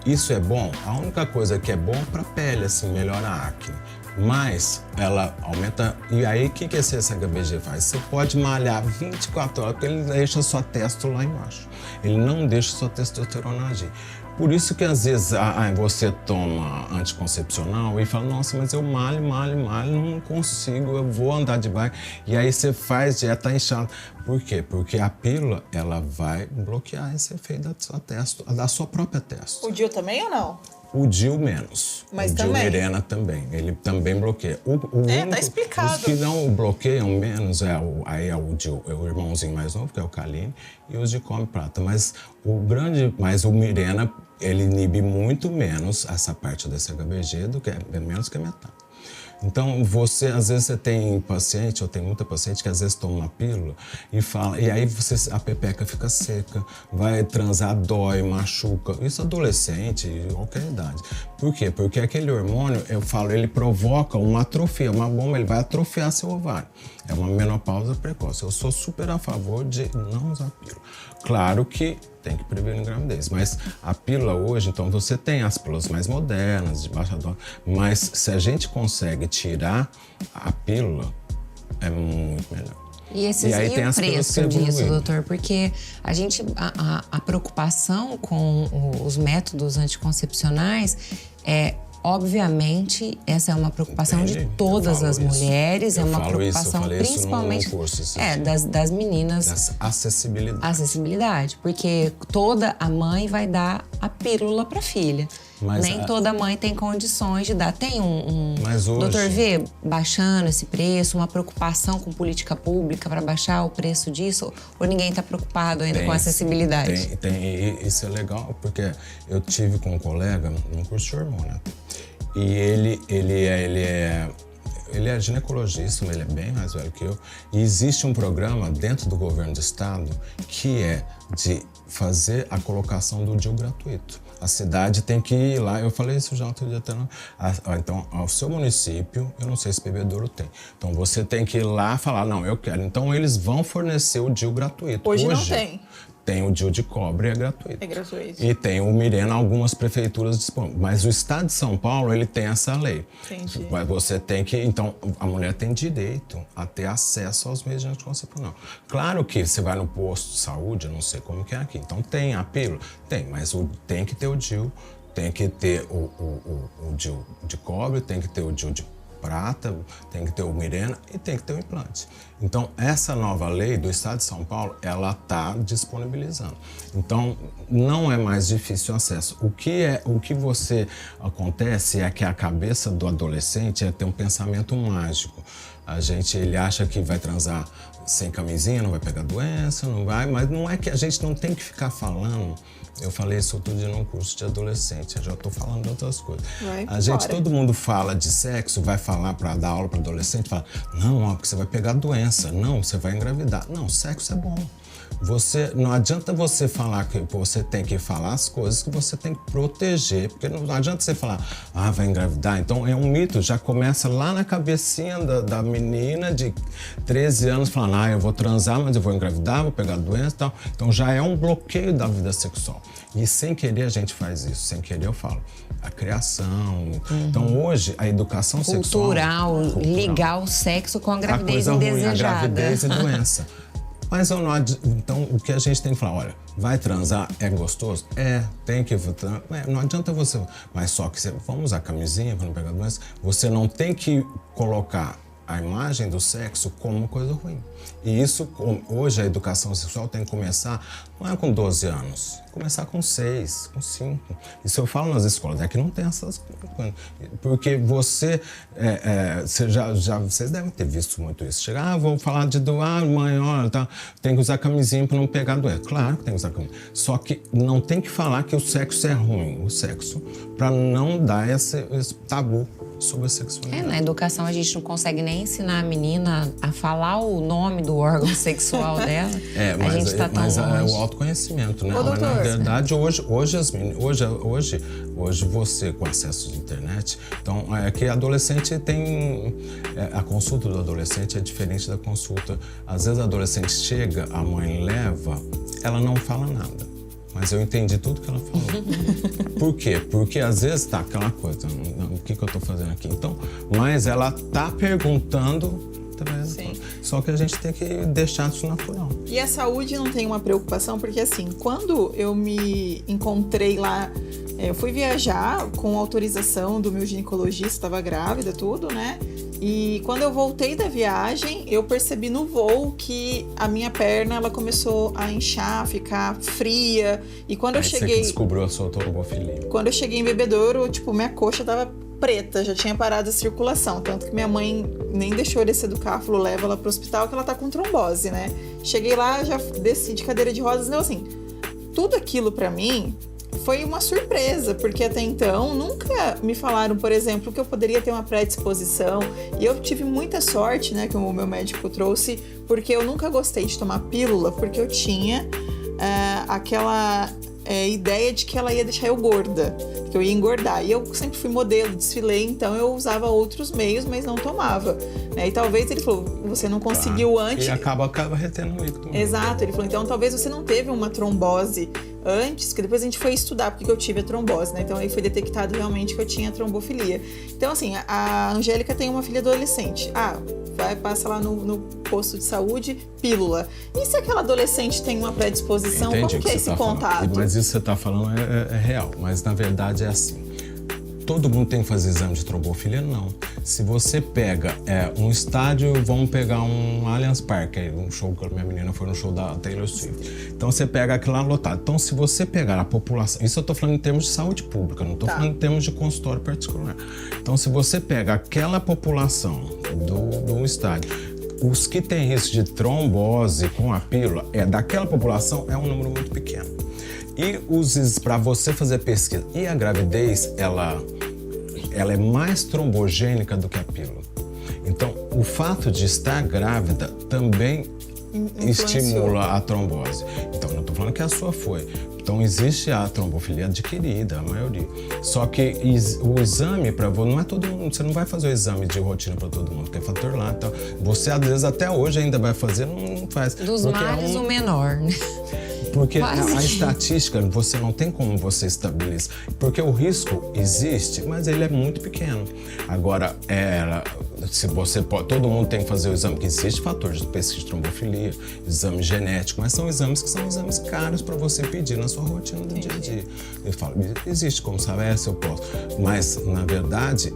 Isso é bom? A única coisa que é bom para a pele, assim, melhora a acne. Mas ela aumenta... E aí, o que esse SHBG faz? Você pode malhar 24 horas, porque ele deixa a sua testo lá embaixo. Ele não deixa a sua testosterona agir. Por isso que, às vezes, você toma anticoncepcional e fala, nossa, mas eu malho, não consigo, eu vou andar de bike. E aí você faz dieta inchada. Por quê? Porque a pílula, ela vai bloquear esse efeito da sua testo, da sua própria testo. O DIU também ou não? O DIU menos. Mas o também. DIU Mirena também. Ele também bloqueia. Tá explicado. Os que não bloqueiam menos o DIU, é o irmãozinho mais novo, que é o Caline, e os de cobre prata. Mas o Mirena, ele inibe muito menos essa parte desse HBG do que menos que a metade. Então, às vezes você tem paciente, eu tenho muita paciente que às vezes toma uma pílula e aí a pepeca fica seca, vai transar, dói, machuca. Isso adolescente, qualquer idade. Por quê? Porque aquele hormônio, ele provoca uma atrofia, uma bomba, ele vai atrofiar seu ovário. É uma menopausa precoce. Eu sou super a favor de não usar pílula. Claro que tem que prevenir gravidez, mas a pílula hoje, então você tem as pílulas mais modernas, de baixa dose, mas se a gente consegue tirar a pílula, é muito melhor. E o preço disso, doutor? Porque a preocupação com os métodos anticoncepcionais obviamente, essa é uma preocupação de todas as mulheres, é uma preocupação principalmente das meninas. Dessa acessibilidade. Acessibilidade, porque toda a mãe vai dar a pílula para a filha. Nem toda mãe tem condições de dar. Tem Mas hoje, doutor V baixando esse preço, uma preocupação com política pública para baixar o preço disso? Ou ninguém está preocupado ainda com a acessibilidade? Tem. Isso é legal, porque eu tive com um colega num curso de hormônio. E ele é ginecologista, mas ele é bem mais velho que eu. E existe um programa dentro do governo do estado que é de fazer a colocação do DIU gratuito. A cidade tem que ir lá, eu falei isso já outro dia até não. Então, ao seu município, eu não sei se bebedouro tem. Então, você tem que ir lá falar, não, eu quero. Então, eles vão fornecer o DIU gratuito. Hoje não tem. Tem o DIU de cobre, é gratuito. É gratuito. E tem o Mirena, algumas prefeituras disponíveis. Mas o Estado de São Paulo, ele tem essa lei. Entendi. Mas você tem que... Então, a mulher tem direito a ter acesso aos meios de anticoncepcional. Claro que você vai no posto de saúde, eu não sei como que é aqui. Então, tem a pílula? Tem, mas tem que ter o DIU, tem que ter o DIU de cobre, tem que ter o DIU de prata, tem que ter o Mirena e tem que ter o implante. Então, essa nova lei do Estado de São Paulo, ela está disponibilizando. Então, não é mais difícil o acesso. O que acontece é que a cabeça do adolescente é ter um pensamento mágico. Ele acha que vai transar sem camisinha, não vai pegar doença, não vai, mas não é que a gente não tem que ficar falando. Eu falei isso outro dia num curso de adolescente, eu já estou falando de outras coisas. Todo mundo fala de sexo, vai falar para dar aula para adolescente, fala, não, porque você vai pegar doença, não, você vai engravidar. Não, sexo é bom. Não adianta você falar que você tem que falar as coisas que você tem que proteger, porque não adianta você falar, vai engravidar. Então é um mito, já começa lá na cabecinha da menina de 13 anos falando, eu vou transar, mas eu vou engravidar, vou pegar doença e tal. Então já é um bloqueio da vida sexual. E sem querer a gente faz isso, sem querer eu falo. A criação. Então hoje a educação cultural, ligar o sexo com a gravidez indesejada. A gravidez e doença. Mas então o que a gente tem que falar, olha, vai transar, é gostoso? Tem que não adianta você, mas só que vamos usar camisinha para não pegar doença, você não tem que colocar a imagem do sexo como uma coisa ruim. E isso, hoje a educação sexual tem que começar, não é com 12 anos, começar com 6, com 5. Isso eu falo nas escolas, é que não tem essas coisas. Porque vocês devem ter visto muito isso. Chegar, vou falar mãe, olha, tá, tem que usar camisinha para não pegar doença. Claro que tem que usar camisinha. Só que não tem que falar que o sexo é ruim, o sexo, para não dar esse tabu sobre a sexualidade. Na educação a gente não consegue nem ensinar a menina a falar o nome do órgão sexual dela. A gente tá tão longe. É o autoconhecimento, né? Mas, na verdade, hoje você com acesso à internet, então é que adolescente tem... a consulta do adolescente é diferente da consulta. Às vezes a adolescente chega, a mãe leva, ela não fala nada. Mas eu entendi tudo que ela falou. Por quê? Porque às vezes tá aquela coisa, o que eu tô fazendo aqui? Então, mas ela tá perguntando, Sim. Só que a gente tem que deixar isso natural. E a saúde não tem uma preocupação, porque assim, quando eu me encontrei lá, eu fui viajar com autorização do meu ginecologista, estava grávida, tudo, né? E quando eu voltei da viagem, eu percebi no voo que a minha perna, ela começou a inchar, ficar fria. E quando eu cheguei... Você que descobriu a sua trombofilia. Quando eu cheguei em Bebedouro, minha coxa tava preta, já tinha parado a circulação. Tanto que minha mãe nem deixou eu descer do carro, falou, leva ela pro hospital que ela tá com trombose, né? Cheguei lá, já desci de cadeira de rodas, então assim, tudo aquilo pra mim foi uma surpresa, porque até então nunca me falaram, por exemplo, que eu poderia ter uma predisposição. E eu tive muita sorte, né, que o meu médico trouxe, porque eu nunca gostei de tomar pílula, porque eu tinha aquela ideia de que ela ia deixar eu gorda, que eu ia engordar. E eu sempre fui modelo, desfilei, então eu usava outros meios, mas não tomava, né? E talvez ele falou, você não conseguiu antes... E acaba retendo líquido. Exato, ele falou, então talvez você não teve uma trombose antes, que depois a gente foi estudar porque eu tive a trombose, né? Então aí foi detectado realmente que eu tinha trombofilia. Então assim, a Angélica tem uma filha adolescente. Passa lá no posto de saúde, pílula. E se aquela adolescente tem uma predisposição, como que é esse contato? Mas isso que você está falando é real, mas na verdade é assim. Todo mundo tem que fazer exame de trombofilia? Não. Se você pega um estádio, vamos pegar um Allianz Parque, um show que a minha menina foi no show da Taylor Swift. Então você pega aquilo lá lotado. Então se você pegar a população, isso eu estou falando em termos de saúde pública, não estou falando em termos de consultório particular. Então se você pega aquela população do estádio, os que têm risco de trombose com a pílula, daquela população é um número muito pequeno. E para você fazer pesquisa, e a gravidez, ela é mais trombogênica do que a pílula. Então, o fato de estar grávida também estimula a trombose. Então, não estou falando que a sua foi. Então, existe a trombofilia adquirida, a maioria. Só que o exame para você, não é todo mundo, você não vai fazer o exame de rotina para todo mundo, tem fator lá. Então, você, às vezes, até hoje ainda vai fazer, não faz. Dos males, o menor, né? Porque a estatística, você não tem como você estabelecer. Porque o risco existe, mas ele é muito pequeno. Agora, se você pode, todo mundo tem que fazer o exame, porque existe fatores de pesquisa de trombofilia, exame genético, mas são exames que são exames caros para você pedir na sua rotina do dia a dia. Eu falo, existe como saber, se eu posso. Mas, na verdade,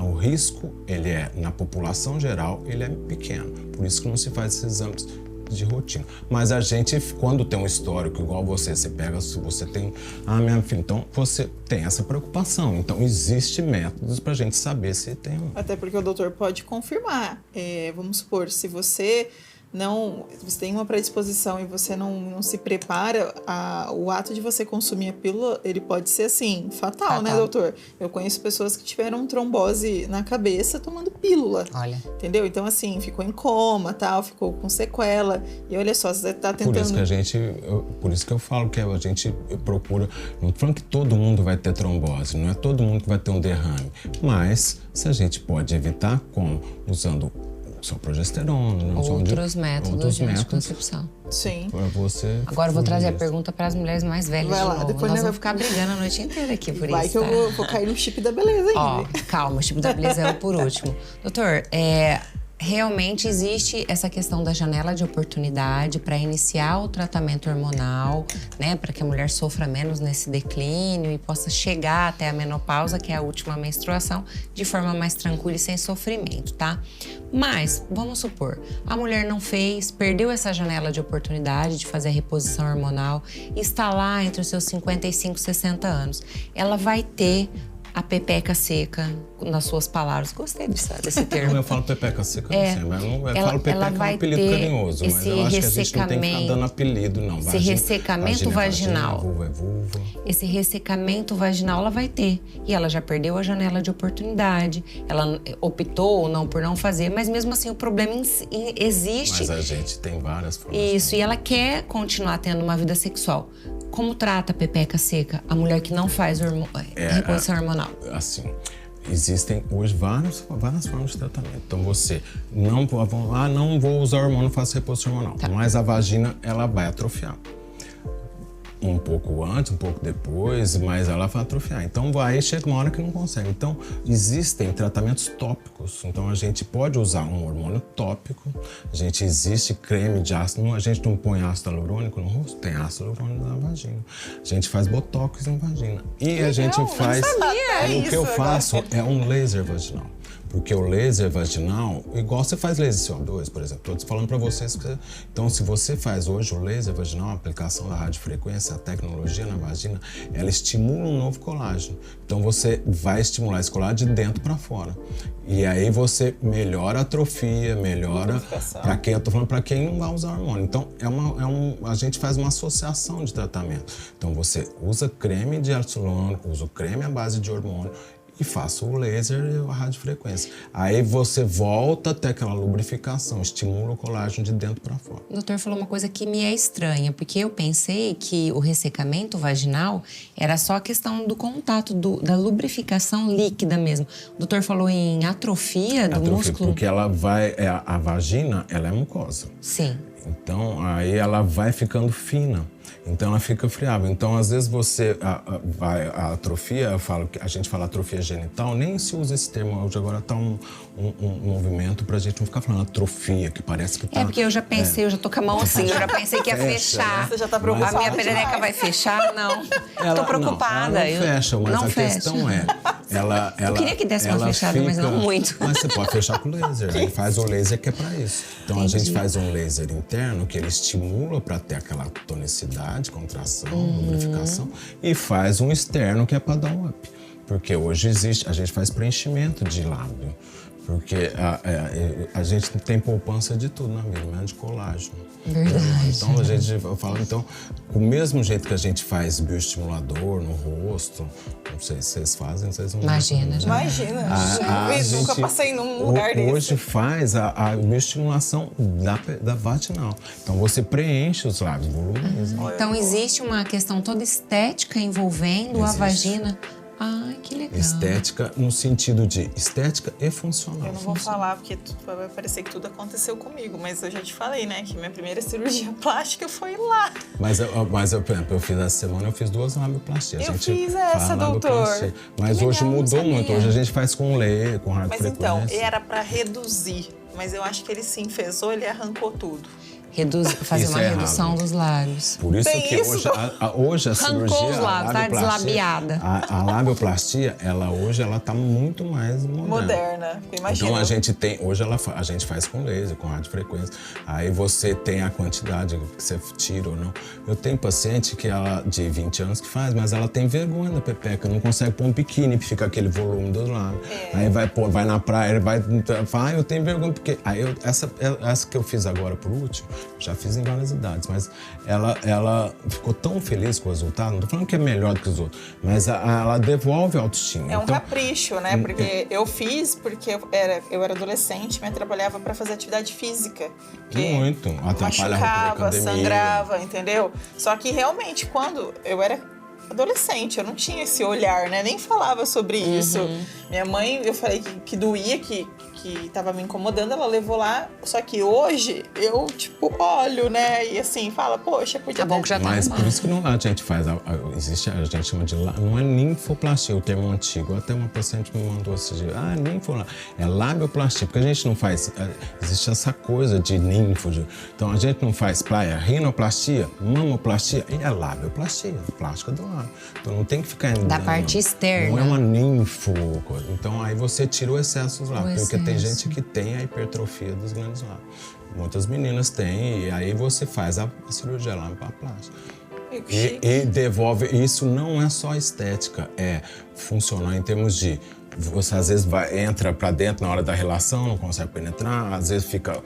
o risco, ele na população geral, ele é pequeno. Por isso que não se faz esses exames de rotina. Mas a gente, quando tem um histórico igual você pega, se você tem, minha filha, então você tem essa preocupação. Então, existem métodos pra gente saber se tem um. Até porque o doutor pode confirmar. Vamos supor, se você tem uma predisposição e você não se prepara, o ato de você consumir a pílula, ele pode ser assim, fatal, né, doutor? Eu conheço pessoas que tiveram trombose na cabeça tomando pílula. Olha. Entendeu? Então, assim, ficou em coma, tal, ficou com sequela. E olha só, você tá tentando... Por isso que eu falo que a gente procura... Não tô falando que todo mundo vai ter trombose, não é todo mundo que vai ter um derrame. Mas, se a gente pode evitar, como? Usando só progesterona, outros métodos de anticoncepção. Sim. Agora eu vou trazer a pergunta para as mulheres mais velhas. Vai lá, de novo. depois nós vamos ficar brigando a noite inteira aqui por vai isso. Vai que eu vou cair no chip da beleza ainda. Calma, o chip da beleza é o por último. Doutor, realmente existe essa questão da janela de oportunidade para iniciar o tratamento hormonal, né? Para que a mulher sofra menos nesse declínio e possa chegar até a menopausa, que é a última menstruação, de forma mais tranquila e sem sofrimento, tá? Mas, vamos supor, a mulher não fez, perdeu essa janela de oportunidade de fazer a reposição hormonal, está lá entre os seus 55 e 60 anos. Ela vai ter a pepeca seca, nas suas palavras. Gostei desse termo. Eu falo pepeca seca, não sei, mas eu falo pepeca é um apelido carinhoso, mas eu acho que a gente não tem que ficar dando apelido, não. Esse ressecamento vaginal. Vulva é vulva. Esse ressecamento vaginal ela vai ter. E ela já perdeu a janela de oportunidade. Ela optou ou não por não fazer, mas mesmo assim o problema existe. Mas a gente tem várias formas. Isso, e ela quer continuar tendo uma vida sexual. Como trata a pepeca seca? A mulher que não faz reposição hormonal. Assim, existem hoje várias formas de tratamento. Então você não vou usar hormônio, faço reposição hormonal. Tá. Mas a vagina, ela vai atrofiar. Um pouco antes, um pouco depois, mas ela vai atrofiar. Então aí chega uma hora que não consegue. Então existem tratamentos tópicos. Então a gente pode usar um hormônio tópico. Existe creme de ácido. A gente não põe ácido hialurônico no rosto, tem ácido hialurônico na vagina. A gente faz botox em vagina. E a gente faz. O que eu faço é um laser vaginal. Porque o laser vaginal, igual você faz laser CO2, por exemplo, estou falando para vocês que... Então, se você faz hoje o laser vaginal, a aplicação da radiofrequência, a tecnologia na vagina, ela estimula um novo colágeno. Então, você vai estimular esse colágeno de dentro para fora. E aí você melhora a atrofia, melhora... Para quem eu tô falando, para quem não vai usar hormônio. Então, a gente faz uma associação de tratamento. Então, você usa creme de ácido hialurônico, usa o creme à base de hormônio, e faço o laser e a radiofrequência. Aí você volta até aquela lubrificação, estimula o colágeno de dentro para fora. O doutor falou uma coisa que me é estranha, porque eu pensei que o ressecamento vaginal era só a questão do contato, da lubrificação líquida mesmo. O doutor falou em atrofia do músculo. Porque ela vai... A vagina, ela é mucosa. Sim. Então, aí ela vai ficando fina. Então, ela fica friável. Então, às vezes, a atrofia, a gente fala atrofia genital, nem se usa esse termo. Hoje agora está um movimento pra gente não ficar falando atrofia, que parece que tá... porque eu já pensei, eu já tô com a mão assim, eu já pensei que ia fechar. Né? Você já tá preocupada. A minha perereca vai fechar? Não. Tô preocupada. Ela não fecha, mas a questão é... Eu queria que desse uma fechada, mas não muito. Mas você pode fechar com laser. Aí faz o laser que é pra isso. Então, a gente faz um laser interno que ele estimula pra ter aquela tonicidade, contração, lubrificação, e faz um externo que é para dar um up. Porque hoje a gente faz preenchimento de lábio, porque a gente tem poupança de tudo na vida, menos de colágeno. Verdade. Então a gente fala, o mesmo jeito que a gente faz bioestimulador no rosto, não sei se vocês fazem, vocês não... Imagina. Nunca passei num lugar desse. Hoje faz a bioestimulação da vaginal. Então você preenche os lábios volumosos. Então existe uma questão toda estética envolvendo a vagina. Ah, que legal. Estética no sentido de estética e funcional. Eu não vou falar porque vai parecer que tudo aconteceu comigo, mas eu já te falei, né, que minha primeira cirurgia plástica foi lá. Mas por exemplo, eu fiz essa semana, eu fiz 2 labioplastias. Eu fiz essa, doutor. Mas hoje mudou muito. Hoje a gente faz com laser, com radiofrequência. Mas então, era pra reduzir. Mas eu acho que ele se enfesou, ele arrancou tudo. Fazer Isso uma é redução errado. dos lábios. Por isso Tem que isso? hoje a cirurgia... Arrancou os lábios, tá deslabiada. A labioplastia, hoje ela tá muito mais moderna. Imagina. Então hoje a gente faz com laser, com radiofrequência. Aí você tem a quantidade que você tira ou não. Eu tenho paciente que ela de 20 anos que faz, mas ela tem vergonha da pepeca, não consegue pôr um biquíni, fica aquele volume dos lados. Aí vai na praia, vai falar, eu tenho vergonha, porque essa que eu fiz agora por último, já fiz em várias idades, mas ela ficou tão feliz com o resultado, não tô falando que é melhor do que os outros, mas ela devolve a autoestima. É um capricho, né? Porque eu fiz porque eu era adolescente, mas trabalhava para fazer atividade física. Muito. Machucava, sangrava, entendeu? Só que realmente, quando eu era adolescente, eu não tinha esse olhar, né? Nem falava sobre isso. Minha mãe, eu falei que doía, que tava me incomodando, ela levou lá. Só que hoje, eu, olho, né? E assim, fala, poxa, podia bom que já tá. Mas por isso que não, a gente faz, a gente chama de, não é linfoplastia, o termo antigo. Até uma paciente me mandou esse dia, linfoplastia, é labioplastia, porque a gente não faz, existe essa coisa de linfo, então a gente não faz rinoplastia, mamoplastia, e é labioplastia, plástica do lábio. Então não tem que ficar... Da parte externa. Não é uma linfo, então aí você tira o excesso dos lábios, porque tem gente que tem a hipertrofia dos grandes lábios. Muitas meninas têm, e aí você faz a cirurgia labioplastia. E devolve. Isso não é só estética, é funcional em termos de... Você às vezes entra pra dentro na hora da relação, não consegue penetrar, às vezes fica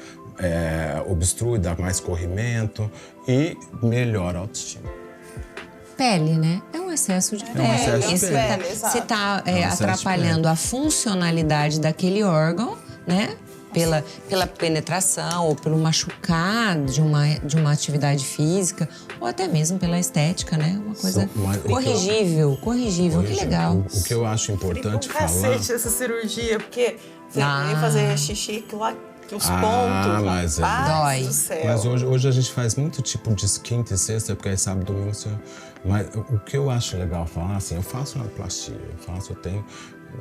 obstrui, dá mais corrimento e melhora a autoestima. Pele, né? É um excesso de pele. É um excesso de pele. Você está atrapalhando a funcionalidade daquele órgão, né? Pela penetração ou pelo machucar de uma atividade física ou até mesmo pela estética, né? Uma coisa corrigível, que legal. O que eu acho importante falar... cacete essa cirurgia, porque você vem fazer xixi lá, os pontos, mas dói. Do céu. Mas hoje a gente faz muito tipo de quinta e sexta, porque aí sábado, domingo... Mas o que eu acho legal falar, assim, eu faço uma plastia, eu tenho...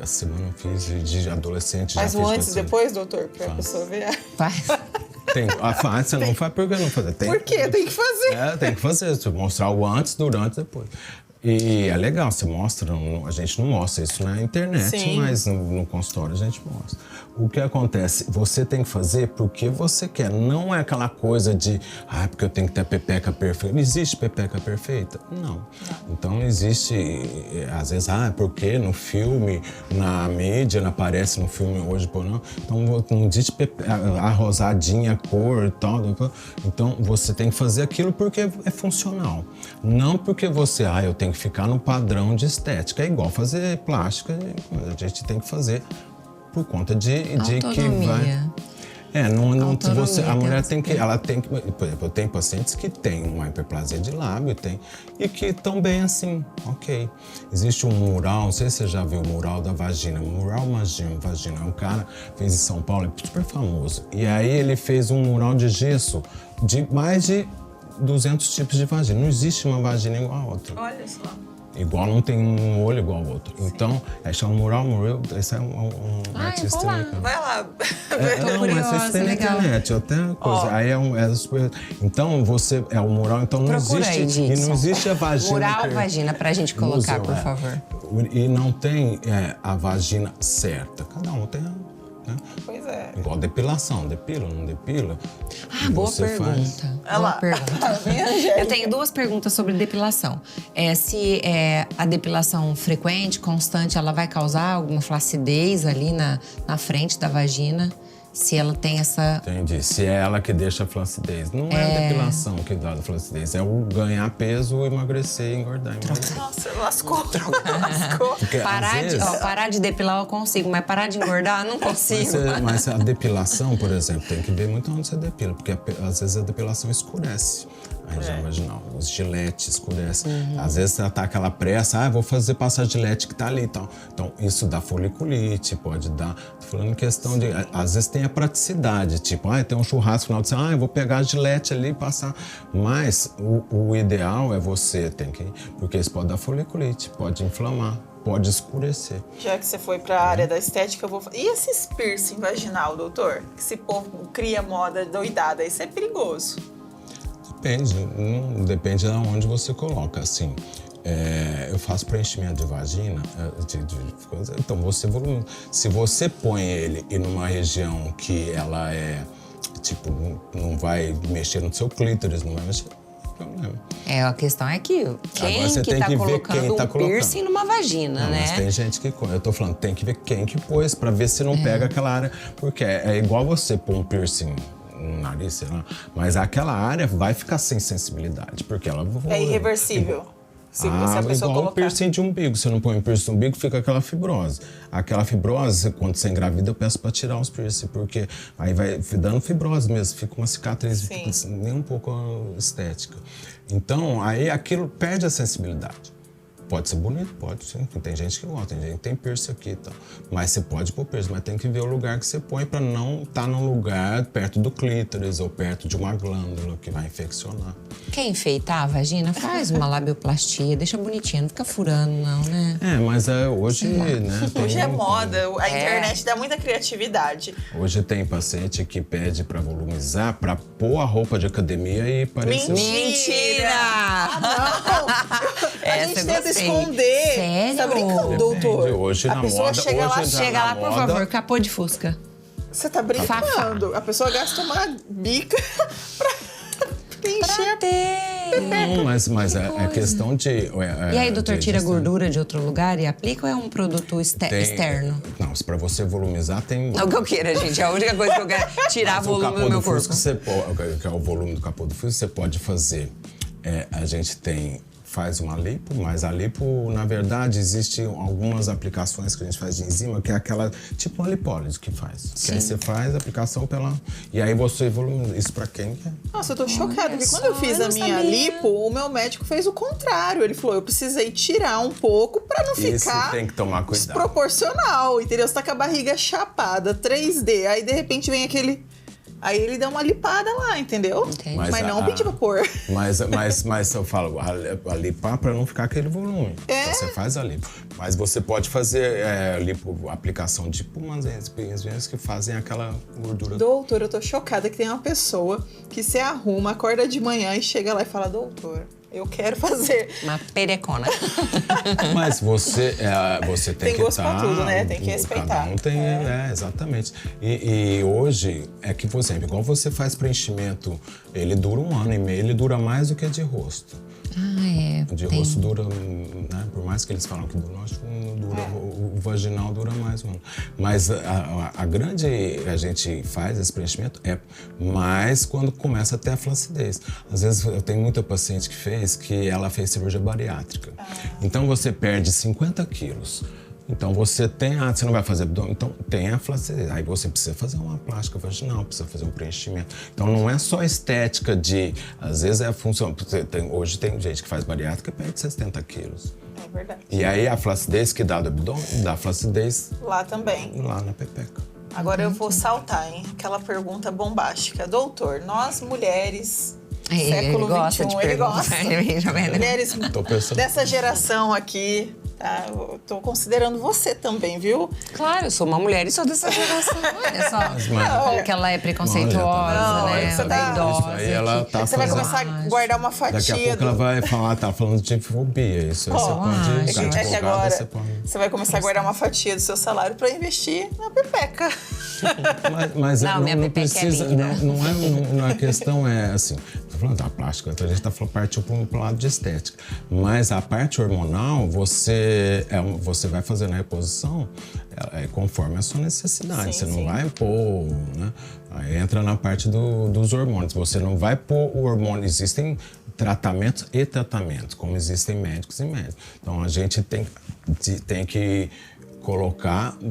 Essa semana eu fiz de adolescente. Faz o antes e depois, doutor? Pra pessoa ver. Faz. Você não faz porque não fazer. Por quê? Tem que fazer. Tem que fazer. Mostrar o antes, durante e depois. E é legal, você mostra, a gente não mostra isso na internet, Sim. Mas no consultório a gente mostra. O que acontece? Você tem que fazer porque você quer, não é aquela coisa de, porque eu tenho que ter a pepeca perfeita. Não existe pepeca perfeita? Não. Então existe, às vezes, porque no filme, na mídia, não aparece no filme hoje, por não. Então não existe a rosadinha, a cor e tal. Então você tem que fazer aquilo porque é funcional. Não porque você, eu tenho que ficar no padrão de estética. É igual fazer plástica, a gente tem que fazer por conta de que vai... A mulher tem que... Por exemplo, eu tenho pacientes que têm uma hiperplasia de lábio e que estão bem assim, ok. Existe um mural, não sei se você já viu o mural da vagina, mural vagina. Um cara fez em São Paulo, é super famoso. E aí ele fez um mural de gesso de mais de 200 tipos de vagina. Não existe uma vagina igual a outra. Olha só. Igual não tem um olho igual ao outro. Sim. Então, chama mural, esse é um artista. Vai lá. Mas isso tem na internet, até coisa. Aí é super. Então, você é o mural, então não existe. E não existe a vagina. Mural, vagina, pra gente colocar, por favor. E não tem a vagina certa. Cada um tem a. Né? Pois é. Igual depilação, depila, não depila. Boa pergunta. Boa pergunta. Eu tenho 2 perguntas sobre depilação. Se a depilação frequente, constante, ela vai causar alguma flacidez ali na frente da vagina? Se ela tem essa... Entendi. Se é ela que deixa a flacidez. Não é a depilação que dá a flacidez. É o ganhar peso, emagrecer, engordar. Nossa, lascou. Porque, parar de depilar eu consigo, mas parar de engordar eu não consigo. Mas a depilação, por exemplo, tem que ver muito onde você depila. Porque às vezes a depilação escurece. a região vaginal. Os giletes escurecem. Às vezes você tá aquela pressa, vou fazer passar gilete que tá ali e tal. Então, isso dá foliculite, pode dar... Tô falando em questão de... Às vezes tem a praticidade, tipo, tem um churrasco no final de semana, eu vou pegar a gilete ali e passar. Mas o ideal é você porque isso pode dar foliculite, pode inflamar, pode escurecer. Já que você foi para a área da estética, E esses piercing vaginal, doutor? Que esse povo cria moda doidada, isso é perigoso. Depende de onde você coloca, assim. Eu faço preenchimento de vagina, então se você põe ele em uma região que ela é, tipo, não vai mexer no seu clítoris, não vai mexer... A questão é que quem você que tem tá que ver colocando quem tá um piercing numa vagina, né? Mas tem gente que... Eu tô falando, tem que ver quem que pôs pra ver se não pega aquela área. Porque é igual você pôr um piercing no nariz, sei lá, mas aquela área vai ficar sem sensibilidade, porque ela... É irreversível. Se a pessoa igual colocar. o piercing de umbigo. Você não põe um piercing no umbigo, fica aquela fibrose. Aquela fibrose, quando você engravida, eu peço para tirar os piercing, porque aí vai dando fibrose mesmo, fica uma cicatriz, nem um pouco estética. Então, aí aquilo perde a sensibilidade. Pode ser bonito, pode sim. Tem gente que gosta, tem gente que tem piercing aqui e tal. Mas você pode pôr piercing, mas tem que ver o lugar que você põe para não estar num lugar perto do clítoris ou perto de uma glândula que vai infeccionar. Quer enfeitar a vagina? Faz uma labioplastia, deixa bonitinha, não fica furando não, né? Mas hoje, né? Hoje é moda, a internet dá muita criatividade. Hoje tem paciente que pede para volumizar, para pôr a roupa de academia e parecer... Mentira! Não! A gente tenta esconder. Sério? Tá brincando, doutor? Hoje a na pessoa moda, chega lá, Chega lá, por favor, capô de Fusca. Você tá brincando? A pessoa gasta uma bica pra preencher. Não, mas é questão de... E aí, doutor, tira a gordura de outro lugar e aplica ou é um produto externo? Não, para você volumizar tem... Não que eu queira, gente. A única coisa que eu quero é tirar volume do meu corpo. Que é o volume do capô do Fusca, você pode fazer. A gente faz uma lipo, mas a lipo, na verdade, existem algumas aplicações que a gente faz de enzima, que é aquela, tipo uma lipólise que faz. Que aí você faz a aplicação e aí você evolui. Isso pra quem quer. Nossa, eu tô chocada, porque quando eu fiz a minha lipo, o meu médico fez o contrário. Ele falou, eu precisei tirar um pouco pra não ficar tem que tomar cuidado. Desproporcional, entendeu? Você tá com a barriga chapada, 3D, aí de repente vem aquele... Aí ele dá uma lipada lá, entendeu? Entendi. Mas não pedir pra pôr. Mas eu falo, a lipar pra não ficar aquele volume. Então você faz a lipo. Mas você pode fazer aplicação de umas enzimos que fazem aquela gordura. Doutor, eu tô chocada que tem uma pessoa que se arruma, acorda de manhã e chega lá e fala, doutor, eu quero fazer. Uma perecona. Mas você tem que gosto pra tudo, né? Tem que respeitar. Cada um tem, exatamente. E hoje, que, por exemplo, igual você faz preenchimento, ele dura 1 ano e meio, ele dura mais do que de rosto. De rosto dura, né? Por mais que eles falam que dura, acho que não dura, o vaginal dura mais 1 ano. Mas a gente faz esse preenchimento mais quando começa a ter a flacidez. Às vezes eu tenho muita paciente que ela fez cirurgia bariátrica. Então você perde 50 quilos. Então você você não vai fazer abdômen, então tem a flacidez. Aí você precisa fazer uma plástica vaginal, precisa fazer um preenchimento. Então não é só estética às vezes é a função. Hoje tem gente que faz bariátrica e perde 70 quilos. É verdade. E aí a flacidez que dá do abdômen, dá flacidez lá também. Lá na pepeca. Agora eu vou saltar, hein? Aquela pergunta bombástica. Doutor, nós mulheres... século XXI, ele gosta. Mulheres dessa geração aqui, tá? Eu tô considerando você também, viu? Claro, eu sou uma mulher e sou dessa geração. Olha só, como que ela é preconceituosa, né? Você tá... Isso aí ela tá você vai começar a guardar uma fatia. Daqui a pouco ela vai falar, tá falando de fobia. Isso aí você pode... É que agora você vai começar a guardar uma fatia do seu salário para investir na pepeca. Mas não, minha pepeca precisa, é linda. Não é a questão assim... falando da plástica, a gente partiu para um lado de estética. Mas a parte hormonal, você vai fazendo a reposição conforme a sua necessidade. Você não vai pôr, né? Aí entra na parte dos hormônios. Você não vai pôr o hormônio. Existem tratamentos e tratamentos, como existem médicos e médicos. Então a gente tem que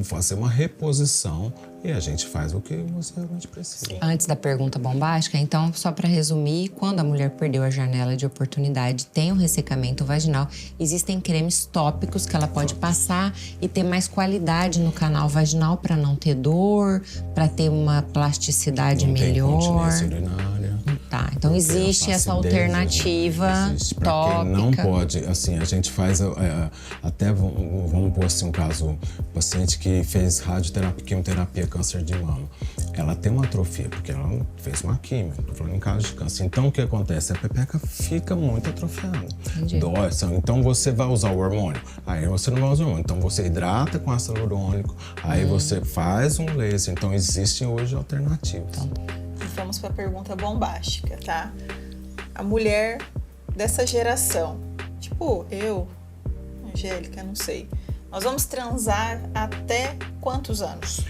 fazer uma reposição e a gente faz o que você realmente precisa. Sim. Antes da pergunta bombástica, então, só para resumir, quando a mulher perdeu a janela de oportunidade, tem um ressecamento vaginal, existem cremes tópicos que ela pode passar e ter mais qualidade no canal vaginal para não ter dor, para ter uma plasticidade não melhor. Tem incontinência urinária. Tá, então existe essa alternativa existe. Pra tópica. quem não pode, assim, a gente faz até, vamos pôr assim um caso, paciente que fez radioterapia, quimioterapia, câncer de mama. Ela tem uma atrofia, porque ela fez uma quimio, tô falando em caso de câncer. Então, o que acontece? A pepeca fica muito atrofiada. Entendi. Dói, então você vai usar o hormônio. Aí você não vai usar o hormônio. Então, você hidrata com ácido hialurônico, aí você faz um laser. Então, existem hoje alternativas. E vamos para a pergunta bombástica, tá? A mulher dessa geração, tipo eu, Angélica, não sei, nós vamos transar até quantos anos?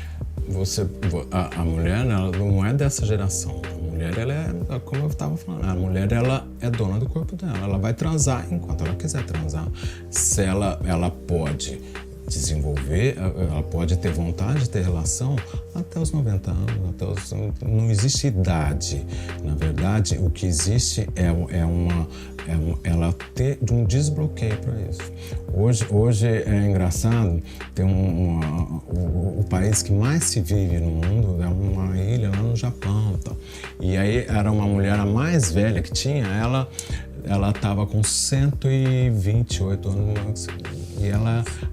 A mulher, ela não é dessa geração. A mulher, ela é, como eu estava falando, a mulher, ela é dona do corpo dela. Ela vai transar enquanto ela quiser transar. Se ela pode desenvolver, ela pode ter vontade de ter relação até os 90 anos, não existe idade. Na verdade, o que existe ela ter um desbloqueio para isso. Hoje é engraçado, tem o país que mais se vive no mundo é uma ilha lá no Japão, tá? E aí era uma mulher a mais velha que tinha, ela estava com 128 anos. E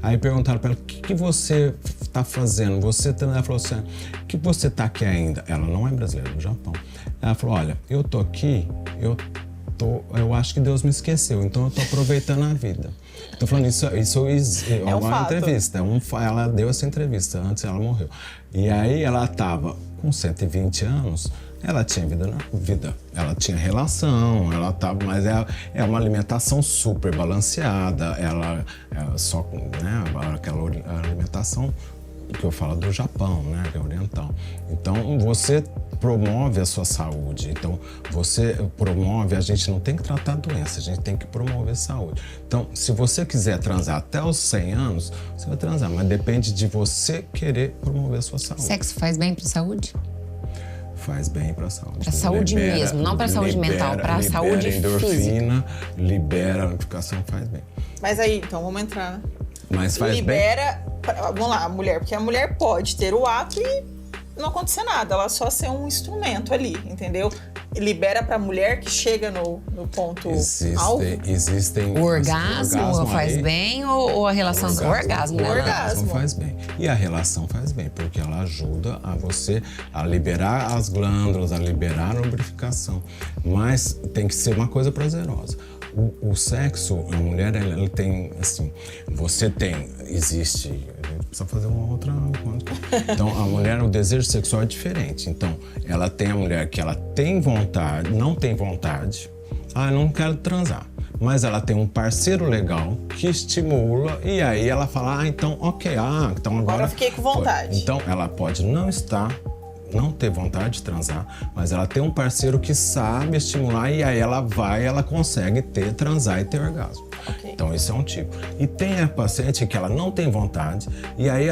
aí perguntaram para ela, o que você está fazendo? Ela falou assim, que você está aqui ainda? Ela não é brasileira, do Japão. Ela falou, olha, eu tô aqui, eu acho que Deus me esqueceu, então eu tô aproveitando a vida. Tô falando isso é uma entrevista. Ela deu essa entrevista, antes ela morreu. E aí ela estava com 120 anos, ela tinha vida, ela tinha relação, mas é uma alimentação super balanceada, ela só, né, aquela alimentação que eu falo do Japão, né, que é oriental. Então, você promove a sua saúde. Então, você promove, a gente não tem que tratar a doença, a gente tem que promover a saúde. Então, se você quiser transar até os 100 anos, você vai transar, mas depende de você querer promover a sua saúde. Sexo faz bem para a saúde? Faz bem para a saúde. Para a saúde mesmo, não para a saúde mental, para a saúde endorfina, física. Libera a unificação, faz bem. Mas aí, então, vamos entrar. Mas faz libera, vamos lá, a mulher, porque a mulher pode ter o ato e não acontecer nada, ela só ser um instrumento ali, entendeu? Libera pra mulher que chega no ponto alvo. Existem o orgasmo faz aí, bem ou a relação com o orgasmo? O orgasmo faz bem. E a relação faz bem, porque ela ajuda a você a liberar as glândulas, a liberar a lubrificação. Mas tem que ser uma coisa prazerosa. O sexo, a mulher, ela tem, assim, existe, a gente precisa fazer uma outra conta. Então, a mulher, o desejo sexual é diferente. Então, ela tem a mulher que ela tem vontade, não tem vontade, eu não quero transar. Mas ela tem um parceiro legal que estimula e aí ela fala, então, ok, então agora eu fiquei com vontade. Então, ela pode não ter vontade de transar, mas ela tem um parceiro que sabe estimular e aí ela consegue transar e ter orgasmo. Okay. Então, esse é um tipo. E tem a paciente que ela não tem vontade e aí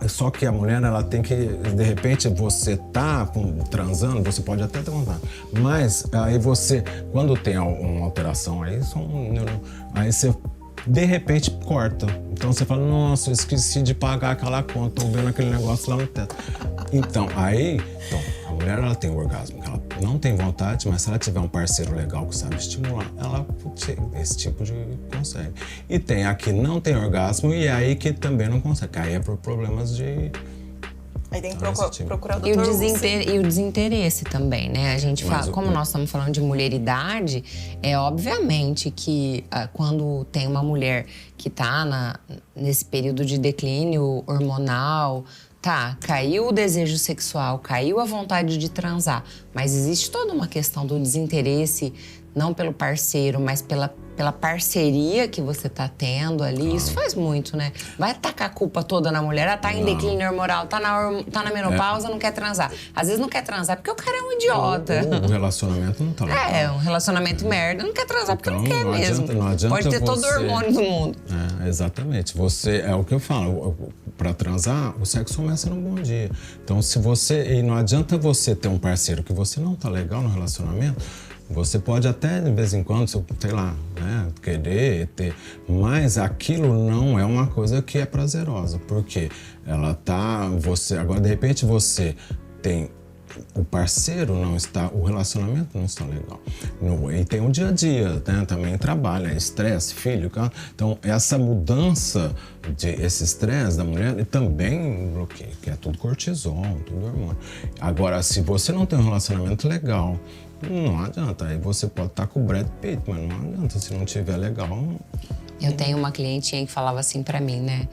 só que a mulher, ela tem que, de repente, você transando, você pode até ter vontade, mas aí você, quando tem uma alteração aí você de repente corta. Então você fala, nossa, eu esqueci de pagar aquela conta, tô vendo aquele negócio lá no teto. Então, a mulher, ela tem o orgasmo, ela não tem vontade, mas se ela tiver um parceiro legal que sabe estimular, ela esse tipo de consegue. E tem a que não tem orgasmo e aí que também não consegue. Aí é por problemas de... Aí tem que procurar o E doutor o desinteresse também, né? A gente fala, como nós estamos falando de mulheridade, obviamente que quando tem uma mulher que tá nesse período de declínio hormonal, caiu o desejo sexual, caiu a vontade de transar, mas existe toda uma questão do desinteresse, não pelo parceiro, mas pela parceria que você tá tendo ali. Isso faz muito, né? Vai tacar a culpa toda na mulher, tá em declínio hormonal, tá na menopausa, não quer transar. Às vezes não quer transar porque o cara é um idiota. O relacionamento não tá legal. Um relacionamento merda, não quer transar porque não quer mesmo. Não adianta Pode ter todo o hormônio do mundo. Exatamente. É o que eu falo. para transar, o sexo começa num bom dia. Então, e não adianta você ter um parceiro que você não tá legal no relacionamento, você pode até, de vez em quando, sei lá, né, querer ter, mas aquilo não é uma coisa que é prazerosa, porque agora de repente você tem, o parceiro não está, o relacionamento não está legal. E tem o dia a dia, né, também trabalho, estresse, filho, então essa mudança esse estresse da mulher ele também bloqueia, que é tudo cortisol, tudo hormônio. Agora, se você não tem um relacionamento legal, não adianta, aí você pode estar com o Brad Pitt, mas não adianta, se não tiver legal. Eu tenho uma clientinha que falava assim pra mim, né?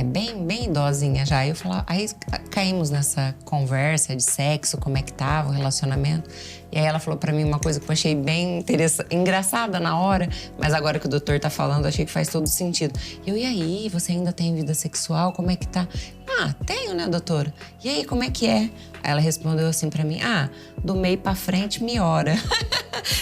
Bem idosinha já. Aí caímos nessa conversa de sexo, como é que tava o relacionamento. E aí ela falou pra mim uma coisa que eu achei bem engraçada na hora, mas agora que o doutor tá falando, achei que faz todo sentido. E aí, você ainda tem vida sexual? Como é que tá? Ah, tenho, né, doutora? E aí, como é que é? Aí ela respondeu assim pra mim, do meio pra frente me ora.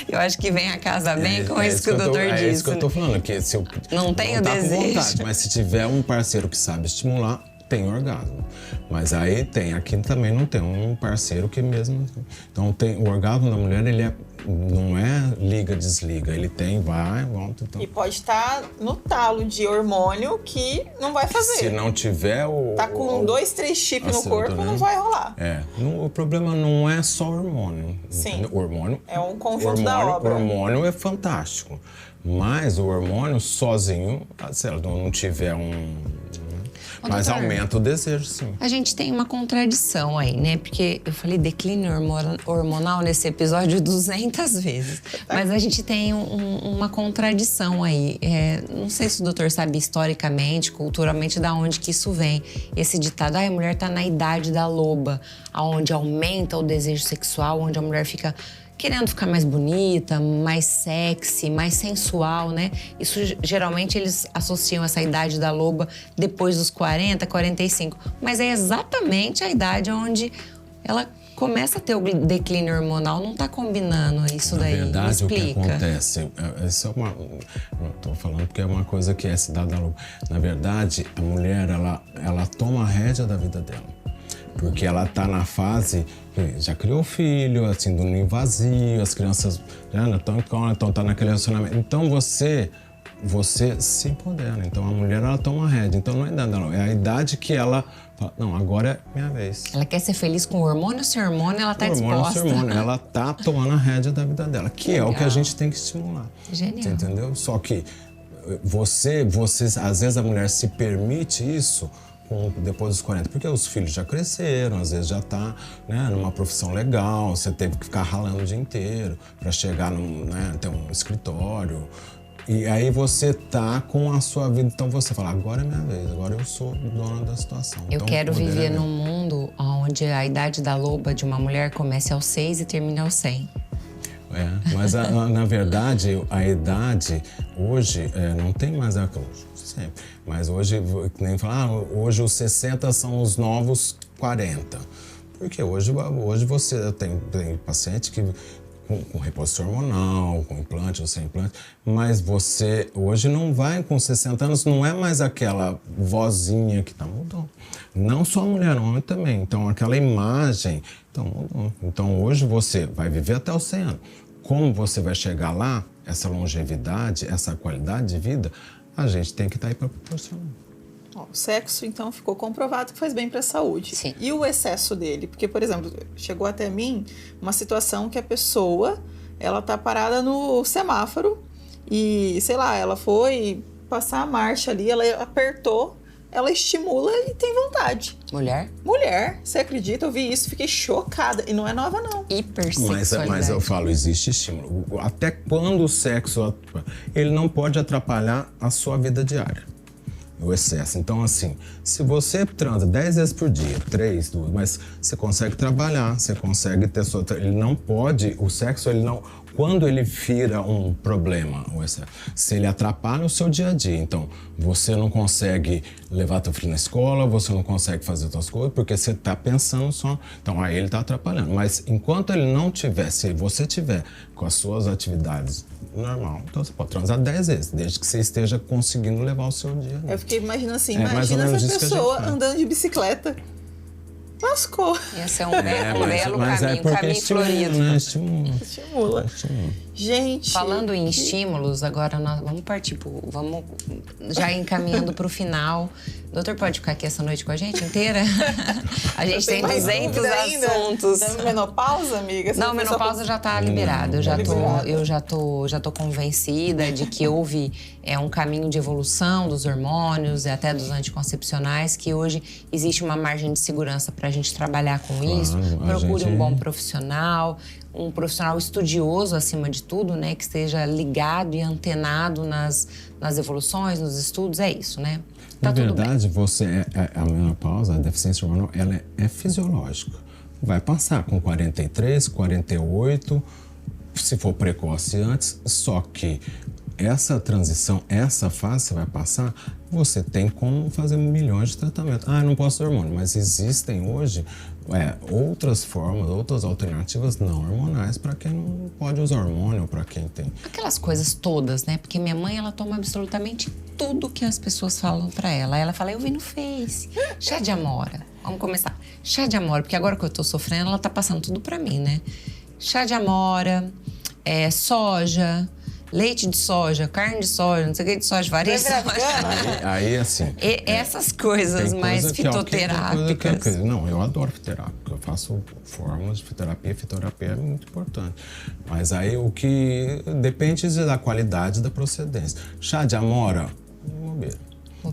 Eu acho que vem a casa bem com isso que o doutor disse. É isso que eu tô falando, que se eu não tenho desejo. Com vontade, mas se tiver um parceiro que sabe estimular, tem orgasmo. Mas aí aqui também não tem um parceiro que mesmo... Então o orgasmo da mulher, ele não é liga, desliga. Ele tem, vai, volta. Então. E pode estar no talo de hormônio que não vai fazer. Se não tiver Tá com 2, 3 chips no corpo, não vai rolar. O problema não é só hormônio. Sim. O hormônio... É um conjunto da obra. O hormônio é fantástico. Mas o hormônio sozinho, se ela não tiver mas doutor, aumenta o desejo, sim. A gente tem uma contradição aí, né? Porque eu falei declínio hormonal nesse episódio 200 vezes. Mas a gente tem uma contradição aí. Não sei se o doutor sabe historicamente, culturalmente, da onde que isso vem. Esse ditado, a mulher tá na idade da loba, onde aumenta o desejo sexual, onde a mulher fica querendo ficar mais bonita, mais sexy, mais sensual, né? Isso, geralmente, eles associam essa idade da loba depois dos 40, 45. Mas é exatamente a idade onde ela começa a ter o declínio hormonal. Não tá combinando isso daí. Na verdade, me explica. O que acontece... Isso é não tô falando porque é uma coisa que é essa idade da loba. Na verdade, a mulher, ela toma a rédea da vida dela. Porque ela tá na fase que já criou filho, assim, do ninho vazio, as crianças já não estão em escola, então tá naquele relacionamento. Então você se empodera. Então a mulher, ela toma a rédea. Então não é idade, não. É a idade que ela fala, não, agora é minha vez. Ela quer ser feliz com hormônio ou sem hormônio, ela tá disposta. Hormônio, ela tá tomando a rédea da vida dela, que é o que a gente tem que estimular. Genial. Você entendeu? Só que você, às vezes a mulher se permite isso depois dos 40, porque os filhos já cresceram, às vezes já tá, né, numa profissão legal, você teve que ficar ralando o dia inteiro para chegar ter um escritório. E aí você tá com a sua vida, então você fala, agora é minha vez, agora eu sou dona da situação. Eu quero viver num mundo onde a idade da loba de uma mulher comece aos 6 e termine aos 100. Mas na verdade, a idade hoje não tem mais aquilo. Sempre. Mas hoje, nem falar, hoje os 60 são os novos 40. Porque hoje você tem paciente que com reposição hormonal, com implante ou sem implante, mas você hoje não vai com 60 anos, não é mais aquela vozinha que mudou. Não só a mulher, o homem também. Então aquela imagem, mudou. Então hoje você vai viver até os 100 anos. Como você vai chegar lá, essa longevidade, essa qualidade de vida, a gente tem que estar aí para proporcionar. O sexo, então, ficou comprovado que faz bem para a saúde. Sim. E o excesso dele? Porque, por exemplo, chegou até mim uma situação que a pessoa, ela tá parada no semáforo e, sei lá, ela foi passar a marcha ali, ela apertou, ela estimula e tem vontade. Mulher? Mulher, você acredita? Eu vi isso, fiquei chocada. E não é nova, não. Hipersexualidade. Mas eu falo, existe estímulo. Até quando o sexo, ele não pode atrapalhar a sua vida diária. O excesso. Então, assim, se você transa 10 vezes por dia, 3, 2, mas você consegue trabalhar, você consegue ter sua... Ele não pode, o sexo, ele não... Quando ele vira um problema, o excesso, se ele atrapalha o seu dia a dia, então você não consegue levar teu filho na escola, você não consegue fazer outras coisas, porque você está pensando só... Então, aí ele está atrapalhando. Mas enquanto ele não tiver, se você tiver com as suas atividades normal. Então você pode transar 10 vezes, desde que você esteja conseguindo levar o seu dia. Eu fiquei imaginando assim, mais ou imagina menos essa isso que a gente pessoa faz. andando de bicicleta. Lascou. Esse é um belo Mas caminho, porque caminho estimula, florido. né? Estimula. Estimula. Gente. Falando em estímulos, agora nós vamos partir vamos já encaminhando para o final. Doutor, pode ficar aqui essa noite com a gente inteira? A gente tem 200 assuntos. Da menopausa, amiga? Não, menopausa já está liberada. Eu já tô convencida de que houve um caminho de evolução dos hormônios e até dos anticoncepcionais, que hoje existe uma margem de segurança para a gente trabalhar com isso. Procure um bom profissional, um profissional estudioso acima de tudo, né, que esteja ligado e antenado nas evoluções, nos estudos, é isso, né? Tá Na verdade, a menopausa, a deficiência hormonal, ela é fisiológica. Vai passar com 43, 48, se for precoce antes, só que essa transição, essa fase você vai passar, você tem como fazer milhões de tratamentos. Ah, eu não posso usar hormônio, mas existem hoje outras formas, outras alternativas não hormonais para quem não pode usar hormônio ou para quem tem. Aquelas coisas todas, né? Porque minha mãe, ela toma absolutamente tudo que as pessoas falam para ela. Ela fala, eu vi no Face, chá de amora. Vamos começar. Chá de amora, porque agora que eu tô sofrendo, ela tá passando tudo para mim, né? Chá de amora, soja, leite de soja, carne de soja, não sei o que de soja, varia de soja. Aí assim... essas coisas mais fitoterápicas. Não, eu adoro fitoterápica. Eu faço formas de fitoterapia. Fitoterapia é muito importante. Mas aí o que depende da qualidade da procedência. Chá de amora, bobeira.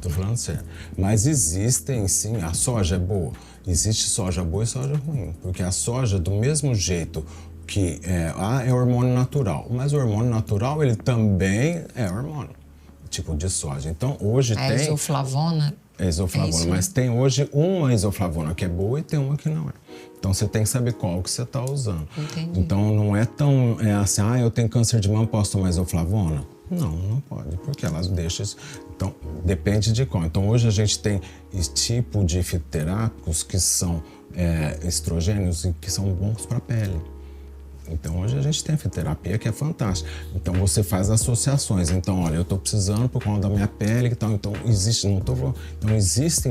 Tô falando sério. Mas existem, sim, a soja é boa. Existe soja boa e soja ruim. Porque a soja, do mesmo jeito que é hormônio natural, mas o hormônio natural, ele também é hormônio, tipo de soja. Então, hoje tem... isoflavona. Isoflavona, mas tem hoje uma isoflavona que é boa e tem uma que não é. Então, você tem que saber qual que você está usando. Entendi. Então, não é tão assim, eu tenho câncer de mama, posso tomar isoflavona? Não, não pode, porque elas deixam isso. Então, depende de qual. Então, hoje a gente tem esse tipo de fitoterápicos que são estrogênios e que são bons para a pele. Então, hoje a gente tem a fitoterapia que é fantástica. Então, você faz associações. Então, olha, eu estou precisando por conta da minha pele e tal. Então, existem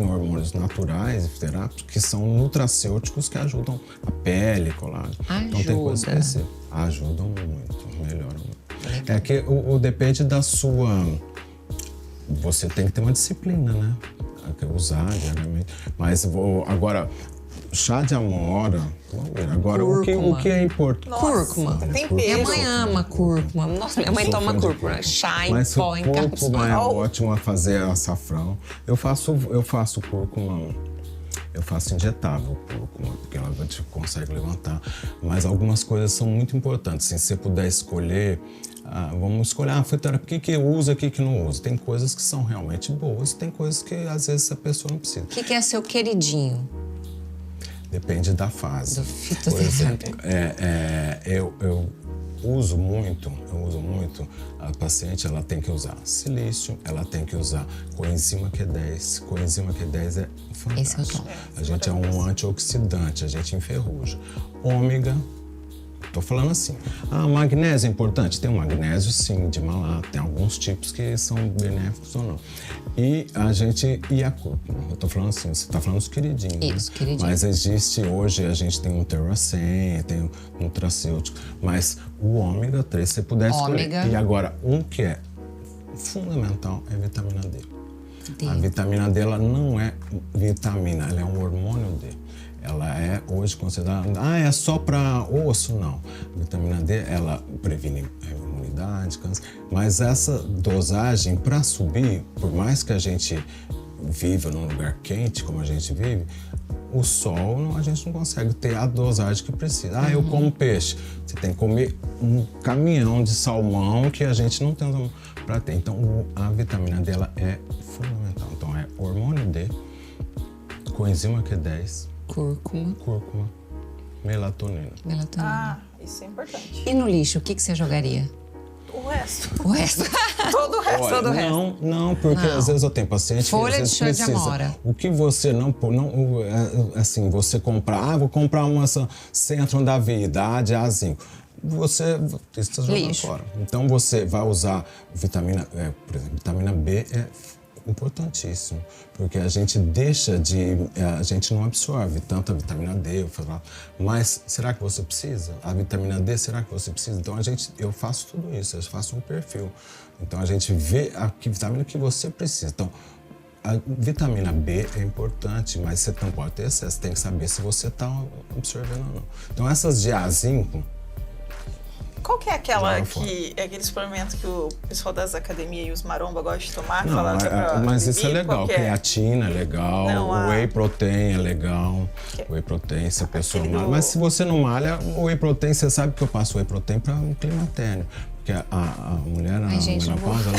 hormônios naturais e fitoterápicos que são nutracêuticos que ajudam a pele, colágeno. Então, tem coisas específicas. Ajudam muito, melhoram muito. É que depende da sua... Você tem que ter uma disciplina, né? Usar diariamente. Mas agora... Chá de amora. Agora, o que é importante? Cúrcuma. Minha mãe ama cúrcuma. Nossa, minha mãe toma cúrcuma. Chá em pó, em cápsula. Cúrcuma é ótimo a fazer açafrão. Eu faço cúrcuma. Eu faço injetável cúrcuma, porque ela consegue levantar. Mas algumas coisas são muito importantes. Se você puder escolher, vamos escolher o que usa, o que não usa. Tem coisas que são realmente boas, tem coisas que às vezes a pessoa não precisa. O que é seu queridinho? Depende da fase. Por exemplo, eu uso muito, a paciente ela tem que usar silício, ela tem que usar coenzima Q10. Coenzima Q10 é fantástico. Esse eu tomo. A gente é um antioxidante, a gente enferruja. Ômega, tô falando assim. Magnésio é importante? Tem o magnésio, sim, de malato. Tem alguns tipos que são benéficos ou não. E a cúrcuma. Eu tô falando assim, você tá falando dos queridinhos. Isso, queridinho. Mas existe hoje, a gente tem o Terracem, tem o nutracêutico. Mas o ômega 3, se você puder escolher. E agora, um que é fundamental é a vitamina D. A vitamina D, ela não é vitamina, ela é um hormônio D. Ela é hoje considerada... é só para osso? Não. A vitamina D, ela previne a imunidade, câncer. Mas essa dosagem, para subir, por mais que a gente viva num lugar quente, como a gente vive, o sol, a gente não consegue ter a dosagem que precisa. Eu como peixe. Você tem que comer um caminhão de salmão que a gente não tem para ter. Então, a vitamina D, ela é fundamental. Então, é hormônio D, coenzima Q10, cúrcuma, melatonina. Isso é importante. E no lixo, o que você jogaria? O resto. O resto? Todo o resto. Olha, todo o resto. Não, porque às vezes eu tenho paciente Folha que às de vezes chá de amora. O que você não assim, você comprar, vou comprar uma Centro da Vida, A de A5. você está jogando fora. Então você vai usar vitamina, por exemplo, vitamina B é importantíssimo, porque a gente a gente não absorve tanto a vitamina D, mas será que você precisa? A vitamina D, será que você precisa? Então eu faço tudo isso, eu faço um perfil. Então a gente vê a vitamina que você precisa. Então a vitamina B é importante, mas você não pode ter excesso, tem que saber se você está absorvendo ou não. Então essas de A zinco. Qual que é aquele suplemento que o pessoal das academias e os maromba gostam de tomar? Não, mas isso é legal. Creatina é legal, whey protein é legal. Whey protein, se a pessoa malha. Mas se você não malha, o whey protein, você sabe que eu passo whey protein para um climatério. Porque a mulher, na menopausa,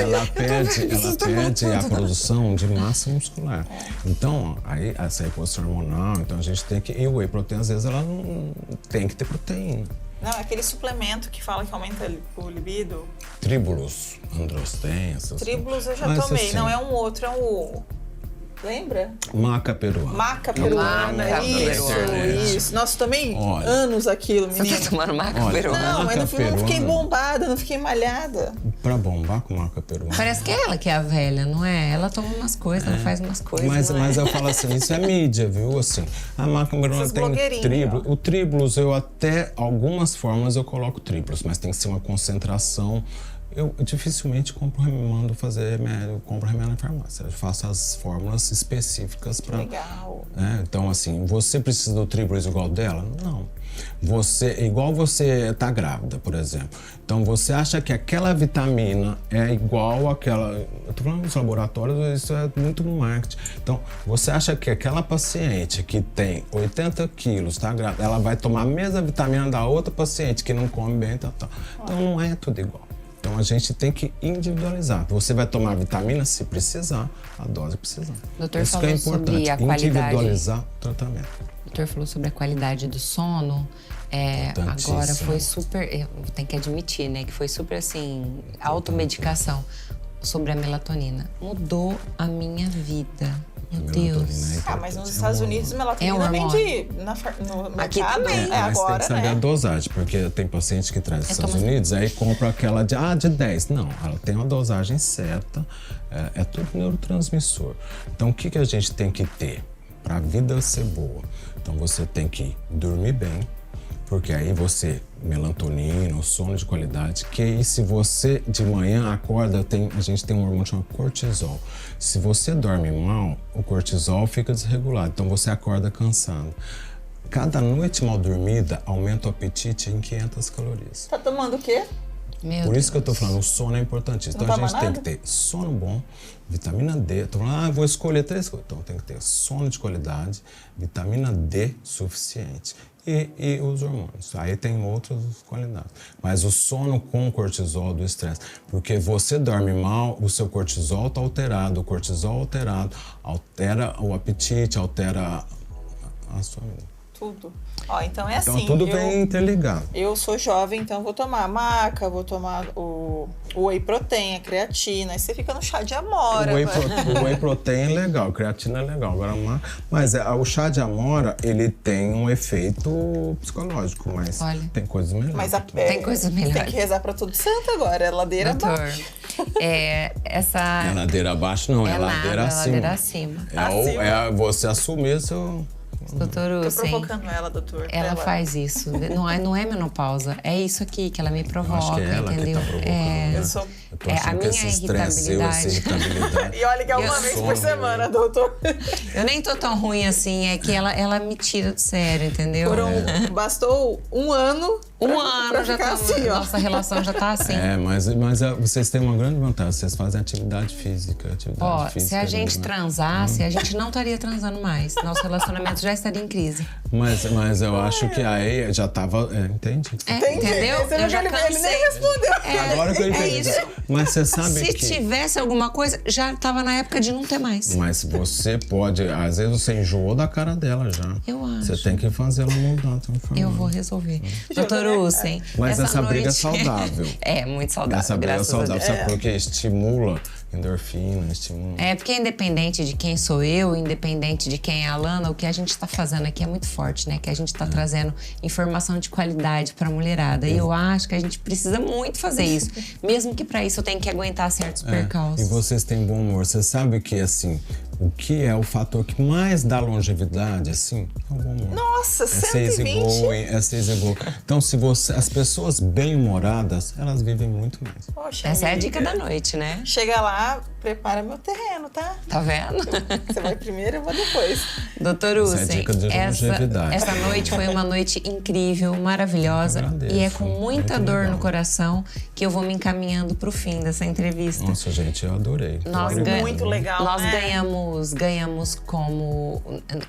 ela perde a produção de massa muscular. Então, aí essa reposição hormonal, então a gente tem que... E o whey protein, às vezes, ela não tem que ter proteína. Não, é aquele suplemento que fala que aumenta o libido. Tribulus, Androsten, essas Tribulus eu já tomei, assim, não é um outro, é o... Lembra? Maca peruana. Maca peruana, isso. Nossa, tomei anos aquilo, menina. Você tá tomando maca peruana? Não, mas não fiquei bombada, não fiquei malhada. Pra bombar com maca peruana. Parece que é ela que é a velha, não é? Ela toma umas coisas, ela faz umas coisas. Mas eu falo assim, isso é mídia, viu? Assim, a maca peruana tem tribulus. O tribulus, algumas formas eu coloco tribulus, mas tem que ser uma concentração. Eu dificilmente mando fazer remédio, eu compro remédio na farmácia. Eu faço as fórmulas específicas para. Legal. Então, assim, você precisa do tribulus igual dela? Não. Igual você tá grávida, por exemplo. Então, você acha que aquela vitamina é igual àquela. Eu tô falando dos laboratórios, isso é muito marketing. Então, você acha que aquela paciente que tem 80 quilos, tá grávida, ela vai tomar a mesma vitamina da outra paciente que não come bem, tal. Então, não é tudo igual. Então a gente tem que individualizar. Você vai tomar vitamina se precisar, a dose precisar. Doutor, isso que é importante, sobre a qualidade, individualizar o tratamento. O doutor falou sobre a qualidade do sono. Agora foi super, eu tenho que admitir, né, que foi super assim, automedicação sobre a melatonina. Mudou a minha vida. Meu Deus. Mas nos Estados Unidos, melatonina vende no mercado. Aqui também. Mas tem que saber a dosagem, porque tem paciente que traz dos Estados Unidos, aí compra aquela de 10. Não, ela tem uma dosagem certa, é tudo neurotransmissor. Então, o que a gente tem que ter para a vida ser boa? Então, você tem que dormir bem, porque aí melatonina, o sono de qualidade, que aí se você de manhã acorda, a gente tem um hormônio chamado cortisol. Se você dorme mal, o cortisol fica desregulado, então você acorda cansado. Cada noite mal dormida aumenta o apetite em 500 calorias. Tá tomando o quê? Por isso que eu tô falando, o sono é importantíssimo. Então a gente tem que ter sono bom, vitamina D. Eu tô falando, vou escolher 3 coisas. Então tem que ter sono de qualidade, vitamina D suficiente. E os hormônios. Aí tem outras qualidades. Mas o sono com cortisol do estresse. Porque você dorme mal, o seu cortisol está alterado. O cortisol alterado altera o apetite, altera a sua vida. Tudo. Então é assim. Então tudo vem interligado. Eu sou jovem, então vou tomar a maca, vou tomar o whey protein, a creatina. Aí você fica no chá de amora. O whey protein é legal, a creatina é legal. Agora, mas o chá de amora, ele tem um efeito psicológico, mas tem coisas melhores. Tem coisas melhores. Tem que rezar pra tudo santo agora, é ladeira abaixo. É ladeira abaixo não, é ladeira acima. Ladeira acima. É você assumir seu... Doutor Hussein, tô provocando ela, doutor. Ela faz isso. Não é menopausa. É isso aqui que ela me provoca, acho que é ela entendeu? Que tá provocando. Eu tô achando que esse estresse seu, essa irritabilidade. E olha que é uma vez por semana, doutor. Eu nem tô tão ruim assim, é que ela me tira do sério, entendeu? Bastou um ano. Já tá assim, nossa relação já tá assim. Mas vocês têm uma grande vantagem, vocês fazem atividade física. Se a gente transasse, a gente não estaria transando mais. Nosso relacionamento já estaria em crise. Mas eu acho que aí já tava... Entende? Entendeu? Eu já cansei. Ele nem respondeu. Agora que eu entendi. Isso. Mas você sabe Se tivesse alguma coisa, já tava na época de não ter mais. Mas você pode... Às vezes você enjoou da cara dela já. Eu acho. Você tem que fazer ela mudar. Eu vou resolver. Doutor Hussein, mas essa briga é saudável. Muito saudável. Essa briga é saudável, sabe? Porque estimula endorfina, estimula. Porque independente de quem sou eu, independente de quem é a Alana, o que a gente está fazendo aqui é muito forte, né? Que a gente está trazendo informação de qualidade para a mulherada. E eu acho que a gente precisa muito fazer isso. Mesmo que para isso eu tenha que aguentar certos percalços. E vocês têm bom humor. Você sabe que, assim, o que é o fator que mais dá longevidade, assim, é o bom humor. Nossa, 120? É ser exigou. Então, as pessoas bem-humoradas, elas vivem muito mais. Poxa, Essa é a amiga. dica da noite, né? Chega lá, prepara meu terreno, tá? Tá vendo? Você vai primeiro, eu vou depois. Doutor Essa é a Usen, dica de longevidade. essa noite foi uma noite incrível, maravilhosa. Agradeço. E é com muita Muito dor legal. no coração que eu vou me encaminhando pro fim dessa entrevista. Nossa, gente, eu adorei. Nós Foi ganhamos. muito legal, Nós né? ganhamos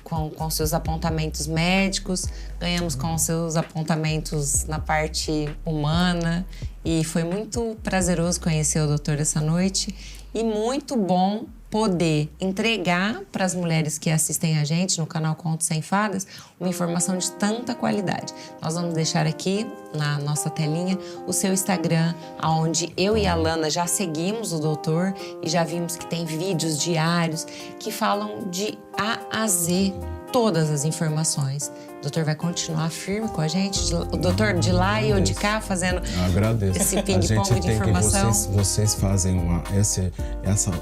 com seus apontamentos médicos, ganhamos com seus apontamentos na parte humana e foi muito prazeroso conhecer o doutor essa noite e muito bom poder entregar para as mulheres que assistem a gente no canal Contos Sem Fadas uma informação de tanta qualidade. Nós vamos deixar aqui na nossa telinha o seu Instagram, onde eu e a Alana já seguimos o doutor e já vimos que tem vídeos diários que falam de A a Z todas as informações. O doutor vai continuar firme com a gente, o doutor de lá e eu de cá fazendo Eu agradeço. esse A ping-pong gente de tem informação. que vocês fazem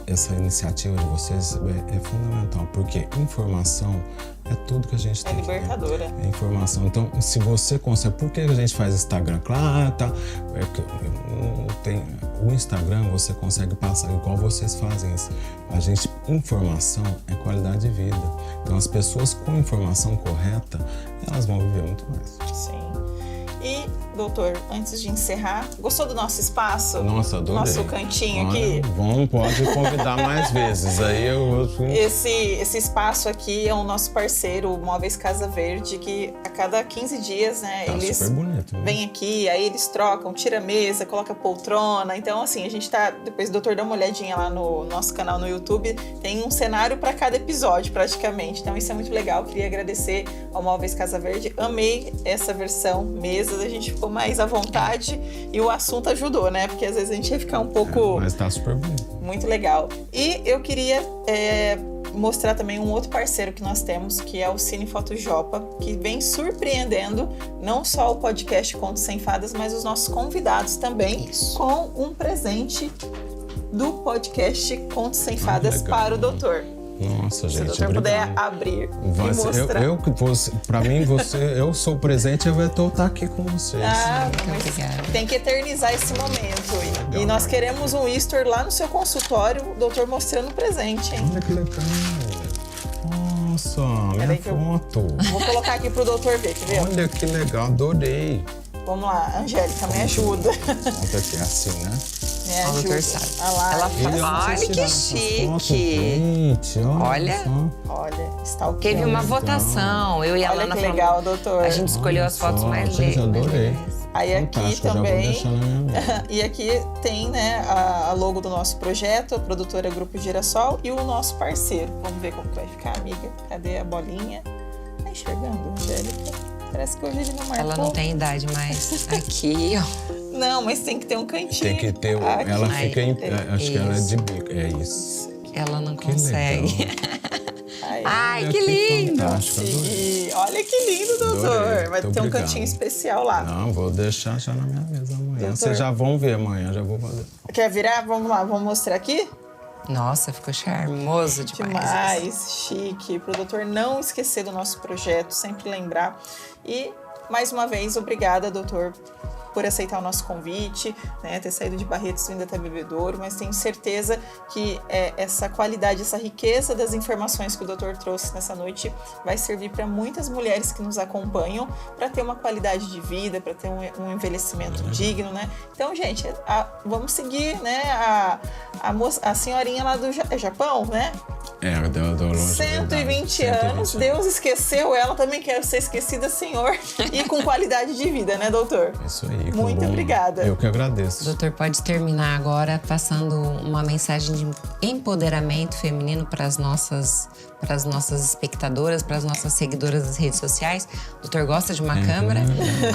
essa iniciativa de vocês é fundamental, porque informação é tudo que a gente tem. É libertadora. É informação. Então, se você consegue... Por que a gente faz Instagram? Claro, tá. O Instagram você consegue passar igual vocês fazem isso. Informação é qualidade de vida. Então, as pessoas com informação correta, elas vão viver muito mais. Sim. E, doutor, antes de encerrar, gostou do nosso espaço? Nossa, adorei. Nosso cantinho aqui? Pode convidar mais vezes. Aí eu... Esse espaço aqui é o nosso parceiro, o Móveis Casa Verde, que a cada 15 dias, né, Tá eles super bonito, né? vêm aqui, aí eles trocam, tira a mesa, coloca a poltrona. Então, assim, a gente tá... Depois o doutor dá uma olhadinha lá no nosso canal no YouTube, tem um cenário para cada episódio, praticamente. Então, isso é muito legal. Queria agradecer ao Móveis Casa Verde. Amei essa versão mesa, a gente ficou mais à vontade e o assunto ajudou, né? Porque às vezes a gente ia ficar um pouco... Mas tá super bonito. Muito legal. E eu queria mostrar também um outro parceiro que nós temos, que é o Cine Foto Jopa, que vem surpreendendo não só o podcast Contos Sem Fadas, mas os nossos convidados também, com um presente do podcast Contos Sem Fadas para o doutor. Nossa, gente, Se o doutor puder abrir e mostrar. Pra mim, eu sou o presente, eu vou estar aqui com vocês. Obrigada. Tem que eternizar esse momento. Legal, E nós queremos um Easter lá no seu consultório, o doutor mostrando o presente, hein? Olha que legal. Nossa, minha Peraí que eu- foto. Vou colocar aqui pro doutor ver, quer ver? Olha que legal, adorei. Vamos lá, Angélica, me ajuda. Olha aqui, assim, né? Me O ajuda. doutor sabe. Olha lá, Ela Ele fala, ama olha vocês que tirarem essas fotos, chique. gente, Olha. só. olha, está o Teve uma votação, eu e a Olha Alana que falamos- legal, doutor. A gente escolheu as fotos Olha mais só, gente, adorei. legais. Aí aqui Fantástico, também. já vou deixar na minha mesa. E aqui tem, né, a logo do nosso projeto, a produtora Grupo Girassol e o nosso parceiro. Vamos ver como que vai ficar, amiga. Cadê a bolinha? Tá enxergando, Angélica? Parece que hoje ele não marcou. Ela não tem idade, mas aqui, ó. Não, mas tem que ter um cantinho. Tem que ter. Aqui. Ela Ai, fica. Acho que ela é de bico. É isso. Ela não Que consegue. legal. Aí. Ai, Olha que lindo! Fantástico, adorei. E olha que lindo, doutor. Adorei, Vai muito ter um obrigado. cantinho especial lá. Não, vou deixar já na minha mesa amanhã. Doutor. Vocês já vão ver amanhã, já vou fazer. Quer virar? Vamos lá, vamos mostrar aqui? Nossa, ficou charmoso demais. Demais, chique. Para o doutor não esquecer do nosso projeto, sempre lembrar. E, mais uma vez, obrigada, doutor, por aceitar o nosso convite, né, ter saído de Barretos vindo até Bebedouro, mas tenho certeza que essa qualidade, essa riqueza das informações que o doutor trouxe nessa noite vai servir para muitas mulheres que nos acompanham para ter uma qualidade de vida, para ter um envelhecimento digno, né? Então, gente, vamos seguir, né, a senhorinha lá do Japão, né? Do 120 anos, Deus esqueceu ela, também quero ser esquecida, Senhor, e com qualidade de vida, né, doutor? Isso aí. Muito obrigada. Eu que O agradeço. doutor pode terminar agora passando uma mensagem de empoderamento feminino para as nossas para as nossas espectadoras, para as nossas seguidoras das redes sociais. O doutor gosta de uma câmera?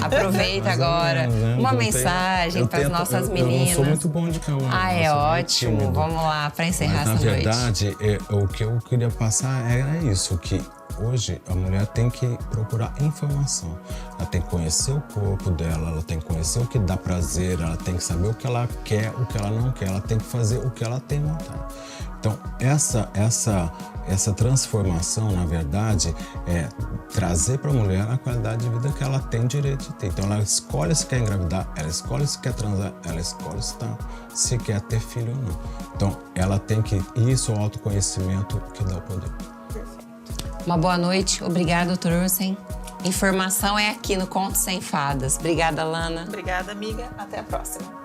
Aproveita agora. Uma mensagem para as nossas meninas. Eu não sou muito bom de câmera. É ótimo. Vamos lá, para encerrar essa noite. Na verdade, o que eu queria passar era isso, que hoje a mulher tem que procurar informação. Ela tem que conhecer o corpo dela, ela tem que conhecer o que dá prazer, ela tem que saber o que ela quer, o que ela não quer, ela tem que fazer o que ela tem vontade. Então, essa transformação, na verdade, é trazer para a mulher a qualidade de vida que ela tem direito de ter. Então, ela escolhe se quer engravidar, ela escolhe se quer transar, ela escolhe se quer ter filho ou não. Então, ela tem que isso ao autoconhecimento que dá o poder. Uma boa noite. Obrigada, doutor Ursen. Informação é aqui no Contos Sem Fadas. Obrigada, Lana. Obrigada, amiga. Até a próxima.